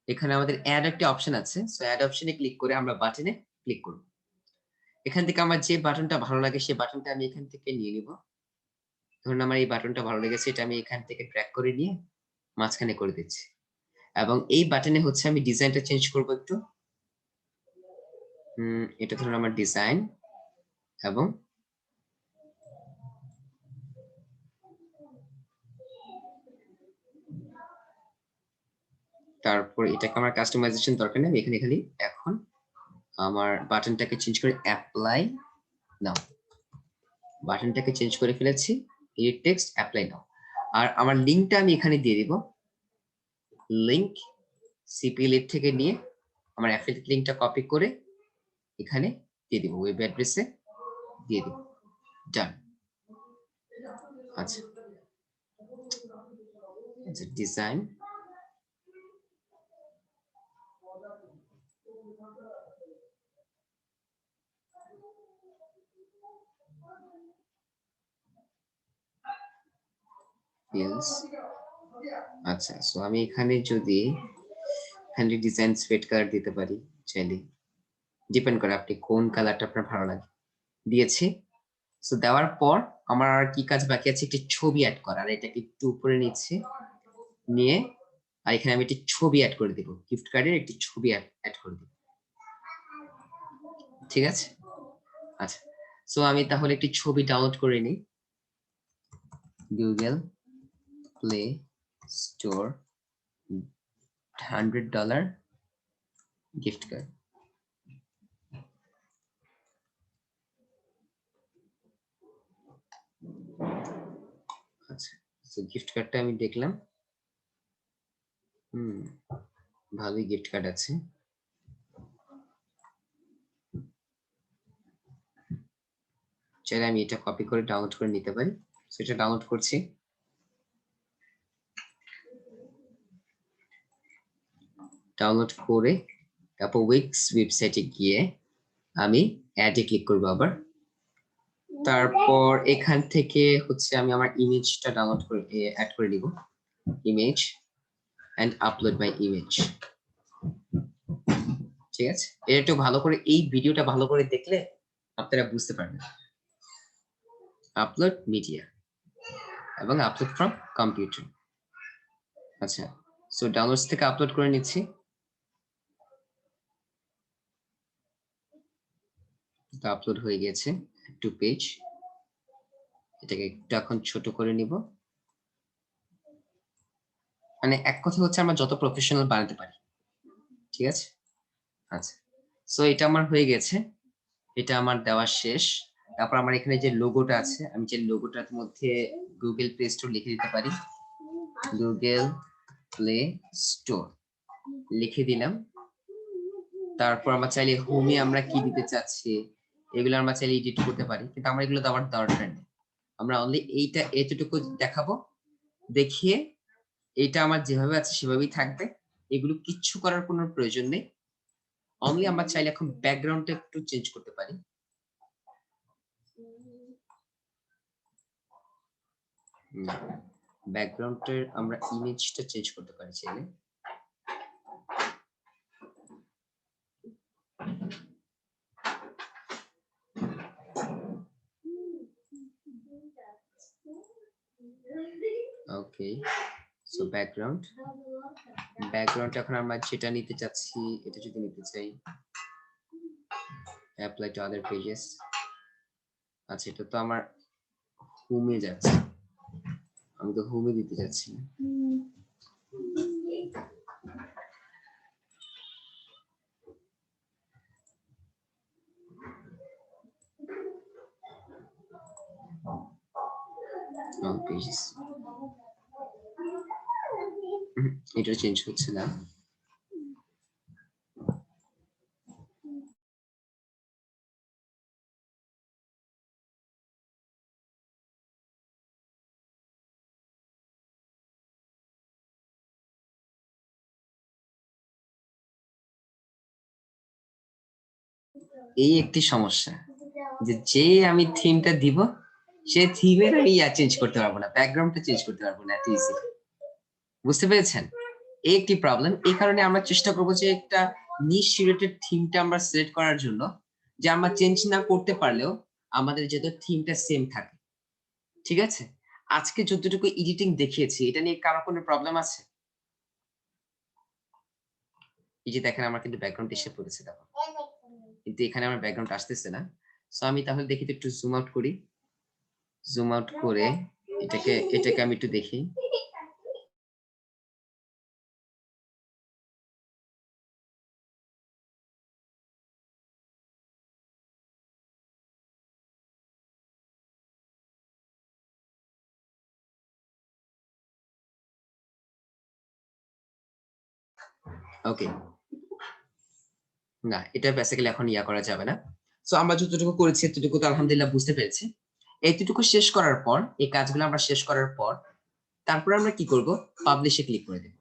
এখানে আমাদের অ্যাড একটা অপশন আছে। সো অ্যাড অপশনে ক্লিক করে আমরা বাটনে ক্লিক করব। এখান থেকে আমার যে বাটনটা ভালো লাগে সেই বাটনটা আমি এখান থেকে নিয়ে নিব। ধরুন আমার এই বাটনটা ভালো লেগেছে, এটা আমি এখান থেকে ড্র্যাগ করে নিয়ে মাঝখানে করে দিচ্ছি। এবং এই বাটনে হচ্ছে আমি ডিজাইনটা চেঞ্জ করব একটু। এটা ধরুন আমার ডিজাইন এবং তারপর এটাকে আমার কাস্টমাইজেশন দরকার নেই। আমি এখানে খালি এখন আমার বাটনটাকে চেঞ্জ করে অ্যাপ্লাই নাও। বাটনটাকে চেঞ্জ করে ফেলেছি। Edit text apply now. আর আমার লিংকটা আমি এখানে দিয়ে দিব। লিংক সিপি লিড থেকে নিয়ে আমার অ্যাফিলিয়েট লিংকটা কপি করে এখানে দিয়ে দিব, ওয়েব অ্যাড্রেসে দিয়ে দিব। ডান। আচ্ছা, ডিজাইন, ফিলস। আচ্ছা, সো আমি এখানে যদি হ্যান্ডি ডিজাইন স্পেড কালার দিতে পারি, চাইলে ডিপেন্ড করে আপনি কোন কালারটা আপনার ভালো লাগে। দিয়েছি। সো দেওয়ার পর আমার আর কি কাজ বাকি আছে, একটি ছবি অ্যাড করা। আর এটাকে একটু উপরে নিচ্ছি, নিয়ে আর এখানে আমি একটি ছবি অ্যাড করে দিব, গিফট কার্ডের একটি ছবি অ্যাড করে দিব। ঠিক আছে, আচ্ছা। সো আমি তাহলে একটি ছবি ডাউনলোড করে নিই, Google play store $100 gift card. আচ্ছা, সো গিফট কার্ডটা আমি দেখলাম, ভালোই গিফট কার্ড আছে। চাইলে আমি এটা কপি করে ডাউনলোড করে নিতে পারি, সেটা ডাউনলোড করছি। ডাউনলোড করে তারপর উইক্স ওয়েবসাইটে গিয়ে আমি অ্যাডে ক্লিক করব আবার। তারপর এখান থেকে হচ্ছে আমি আমার ইমেজটা ডাউনলোড করে অ্যাড করে নিব, image and upload my image. ঠিক আছে, এটা একটু ভালো করে, এই ভিডিওটা ভালো করে দেখলে আপনারা বুঝতে পারবেন। আপলোড মিডিয়া এবং আপলোড ফ্রম কম্পিউটার। আচ্ছা, সো ডাউনলোডস থেকে আপলোড করে নিচ্ছি। আপলোড হয়ে গেছে টু পেজ। এটাকে একটু এখন ছোট করে নিব, মানে এক কথা হচ্ছে আমরা যত প্রফেশনাল বানাতে পারি। ঠিক আছে, আচ্ছা। সো এটা আমার হয়ে গেছে, এটা আমার দেওয়া শেষ। তারপর আমার এখানে যে লোগোটা আছে, আমি যে লোগোটার মধ্যে গুগল প্লে স্টোর লিখে দিতে পারি, গুগল প্লে স্টোর লিখে দিলাম। তারপর আমরা চাইলে হোমে আমরা কি দিতে চাচ্ছি এগুলো আমরা চাইলে এডিট করতে পারি, কিন্তু আমরা এগুলো দেওয়ার দরকার নেই। আমরা অনলি এইটা এতটুকু দেখাবো, দেখিয়ে এটা আমার যেভাবে আছে সেভাবেই থাকবে, এগুলো কিচ্ছু করার কোনো প্রয়োজন নেই। অনলি আমরা চাইলে এখন ব্যাকগ্রাউন্ডটা একটু চেঞ্জ করতে পারি। ব্যাকগ্রাউন্ডের আমরা ইমেজটা চেঞ্জ করতে পারি চাইলে। ওকে, সো ব্যাকগ্রাউন্ড এখন আমরা যেটা নিতে চাচ্ছি, এটা যদি নিতে চাই অ্যাপ্লাই টু আদার পেজেস। আচ্ছা, এটা তো আমার হোমে যাচ্ছে, আমি তো হোমে দিতে যাচ্ছি না। All pages এটা চেঞ্জ হচ্ছে না। এই একটি সমস্যা যে আমি থিমটা দিব, সে থিমের আমি চেঞ্জ করতে পারবো না, ব্যাকগ্রাউন্ডটা চেঞ্জ করতে পারবো না এত ইজি। বুঝতে পেরেছেন, এই একটি প্রবলেম। এই কারণে আমরা চেষ্টা করবো যে একটা নিশ রিলেটেড থিমটা আমরা সিলেক্ট করার জন্য, যে আমরা চেঞ্জ না করতে পারলেও আমাদের যেহেতু থিমটা সেম থাকে। ঠিক আছে, আজকে যতটুকু এডিটিং দেখিয়েছি এটা নিয়ে কারো কোনো প্রবলেম আছে? এই যে দেখেন আমার কিন্তু ব্যাকগ্রাউন্ড এসে পড়েছে, দেখো, কিন্তু এখানে আমার ব্যাকগ্রাউন্ড আসতেছে না। সো আমি তাহলে দেখি তো একটু জুম আউট করি, জুম আউট করে এটাকে আমি একটু দেখি। ওকে, না এটা বেসিক্যালি এখন ইয়া করা যাবে না। সো আমরা যতটুকু করেছি ততটুকু তো আলহামদুলিল্লাহ বুঝতে পেরেছি। এইটুকু শেষ করার পর, এই কাজগুলো আমরা শেষ করার পর তারপর আমরা কি করব, পাবলিশে ক্লিক করে দেব।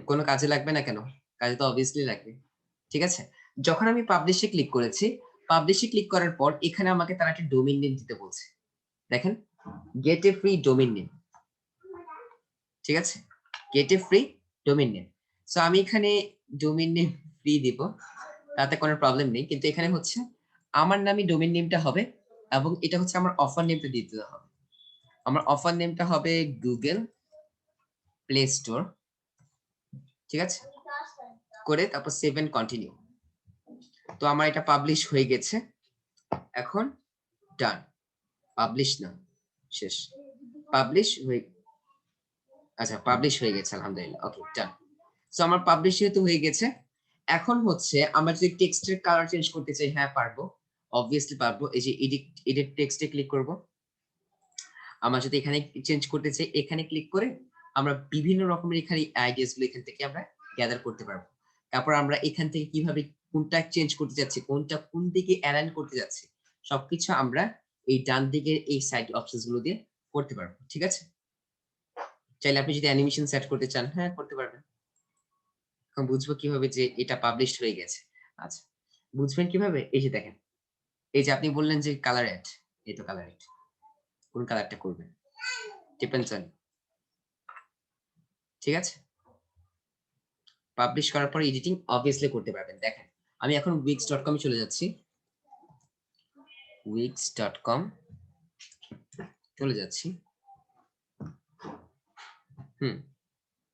কোনো কাজে লাগবে না কেন? কাজে তো অবভিয়াসলি লাগবে। ঠিক আছে, যখন আমি পাবলিশে ক্লিক করেছি, পাবলিশে ক্লিক করার পর এখানে আমাকে তারা একটা ডোমেইন নেম দিতে বলছে। দেখেন গেট এ ফ্রি ডোমেইন নেম, ঠিক আছে, গেট এ ফ্রি ডোমেইন নেম। সো আমি এখানে ডোমেইন নেম ফ্রি দিব, তাতে কোনো প্রবলেম নেই, কিন্তু এখানে হচ্ছে আমার নামই ডোমেইন নেমটা হবে এবং এটা হচ্ছে আমার অফার নেমটা দিতে হবে। আমার অফার নেমটা হবে গুগল প্লে স্টোর, ঠিক আছে, করে তারপর সেভ এন্ড কন্টিনিউ। তো আমার এটা পাবলিশ হয়ে গেছে, এখন ডান, পাবলিশ না, শেষ, পাবলিশ হয়ে, আচ্ছা পাবলিশ হয়ে গেছে আলহামদুলিল্লাহ, ওকে ডান। সো আমার পাবলিশ যেহেতু হয়ে গেছে, এখন হচ্ছে আমরা যদি টেক্সটের কালার চেঞ্জ করতে চাই, হ্যাঁ পারবো, অবভিয়াসলি পারবো। এই যে এডিট টেক্সটে ক্লিক করব, আমরা যদি এখানে চেঞ্জ করতে চাই এখানে ক্লিক করে আমরা বিভিন্ন রকমের এখানে আইডিয়াস গুলো এখান থেকে আমরা গ্যাদার করতে পারবো। তারপর আমরা এখান থেকে কিভাবে কোনটা চেঞ্জ করতে যাচ্ছি, কোনটা কোন দিকে অ্যালাইন করতে যাচ্ছি, সবকিছু আমরা এই ডান দিকের এই সাইড অপশনস গুলো দিয়ে করতে পারবো, ঠিক আছে। চাইলে আপনি যদি অ্যানিমেশন সেট করতে চান, হ্যাঁ করতে পারবেন। এখন বুঝবো কিভাবে যে এটা পাবলিশড হয়ে গেছে? আচ্ছা, বুঝবেন কিভাবে? এই যে দেখেন, এই যে আপনি বললেন যে কালার এড, এই তো কালার এড, কোন কালারটা করবেন ডিপেন্ডস অন, ঠিক আছে। পাবলিশ করার পর এডিটিং অবভিয়াসলি করতে পারবেন। দেখেন আমি এখন wix.com এ চলে যাচ্ছি, wix.com চলে যাচ্ছি।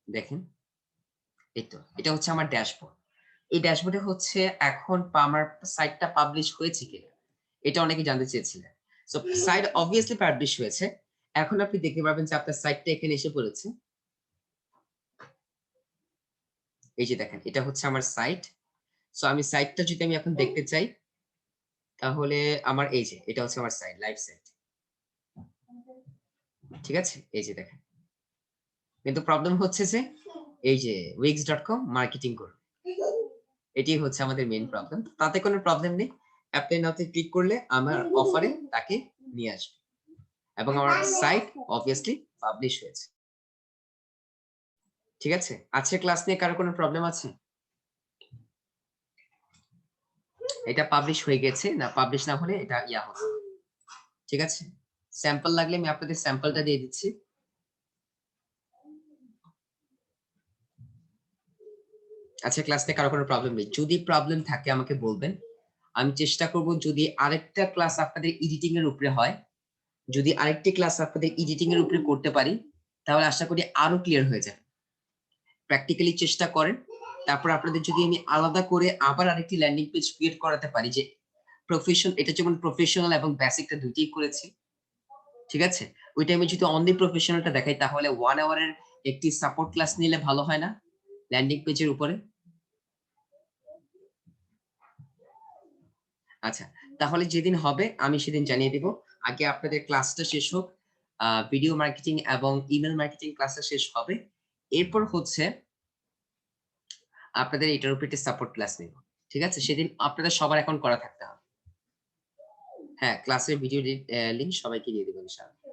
দেখেন এই তো, এটা হচ্ছে আমার ড্যাশবোর্ড। এই ড্যাশবোর্ডে হচ্ছে এখন আমার সাইটটা পাবলিশ হয়েছে কিনা এটা অনেকে জানতে চেয়েছিলেন। সো সাইট অবভিয়াসলি পাবলিশ হয়েছে। এখন আপনি দেখতে পারবেন যে আপনার সাইটটা এখানে এসে পড়েছে। এই যে দেখেন এটা হচ্ছে আমার সাইট। সো আমি সাইটটা যদি আমি এখন দেখতে চাই তাহলে আমার এই যে এটা হচ্ছে আমার সাইট, লাইভ সাইট, ঠিক আছে। এই যে দেখেন, কিন্তু প্রবলেম হচ্ছে যে এই যে wix.com মার্কেটিং করবে, এটাই হচ্ছে আমাদের মেইন প্রবলেম। তাতে কোনো প্রবলেম নেই, অ্যাপ্লাই নাওতে ক্লিক করলে আমার অফারে তাকে নিয়ে আসবে এবং আমার সাইট অবভিয়াসলি পাবলিশ হয়েছে, ঠিক আছে। আজকে ক্লাস নিয়ে কারো কোনো প্রবলেম আছে? এটা পাবলিশ হয়ে গেছে না, পাবলিশ না হলে এটা ইয়া হবে, ঠিক আছে। স্যাম্পল লাগলে আমি আপনাদের স্যাম্পলটা দিয়ে দিচ্ছি। আচ্ছা ক্লাস নিয়ে কারো কোনো প্রবলেম নেই, যদি প্রবলেম থাকে আমাকে বলবেন, আমি চেষ্টা করব যদি আরেকটা ক্লাস আপনাদের এডিটিং এর উপরে হয়, যদি আরেকটি ক্লাস আপনাদের এডিটিং এর উপরে করতে পারি তাহলে আশা করি আরো ক্লিয়ার হয়ে যাবে। প্র্যাকটিক্যালি চেষ্টা করেন, তারপর আপনাদের যদি আমি আলাদা করে আবার আরেকটি ল্যান্ডিং পেজ ক্রিয়েট করাতে পারি, যে এটা যেমন প্রফেশনাল এবং বেসিকটা দুইটাই করেছি, ঠিক আছে। ওই টাইমে যদি অনলি প্রফেশনালটা দেখাই তাহলে 1 আওয়ারের একটি সাপোর্ট ক্লাস নিলে ভালো হয় না ল্যান্ডিং পেজের উপরে? আচ্ছা, তাহলে যেদিন হবে আমি সেদিন জানিয়ে দিব। আগে আপনাদের ক্লাসটা শেষ হোক, ভিডিও মার্কেটিং এবং ইমেল মার্কেটিং ক্লাসটা শেষ হবে। এরপর হচ্ছে আপনাদের এটার উপর একটা সাপোর্ট ক্লাস নিব, ঠিক আছে। সেদিন আপনাদের সবার এখন করা থাকতে হবে। হ্যাঁ, ক্লাসের ভিডিও লিংক সবাইকে দিয়ে দেব ইনশাআল্লাহ।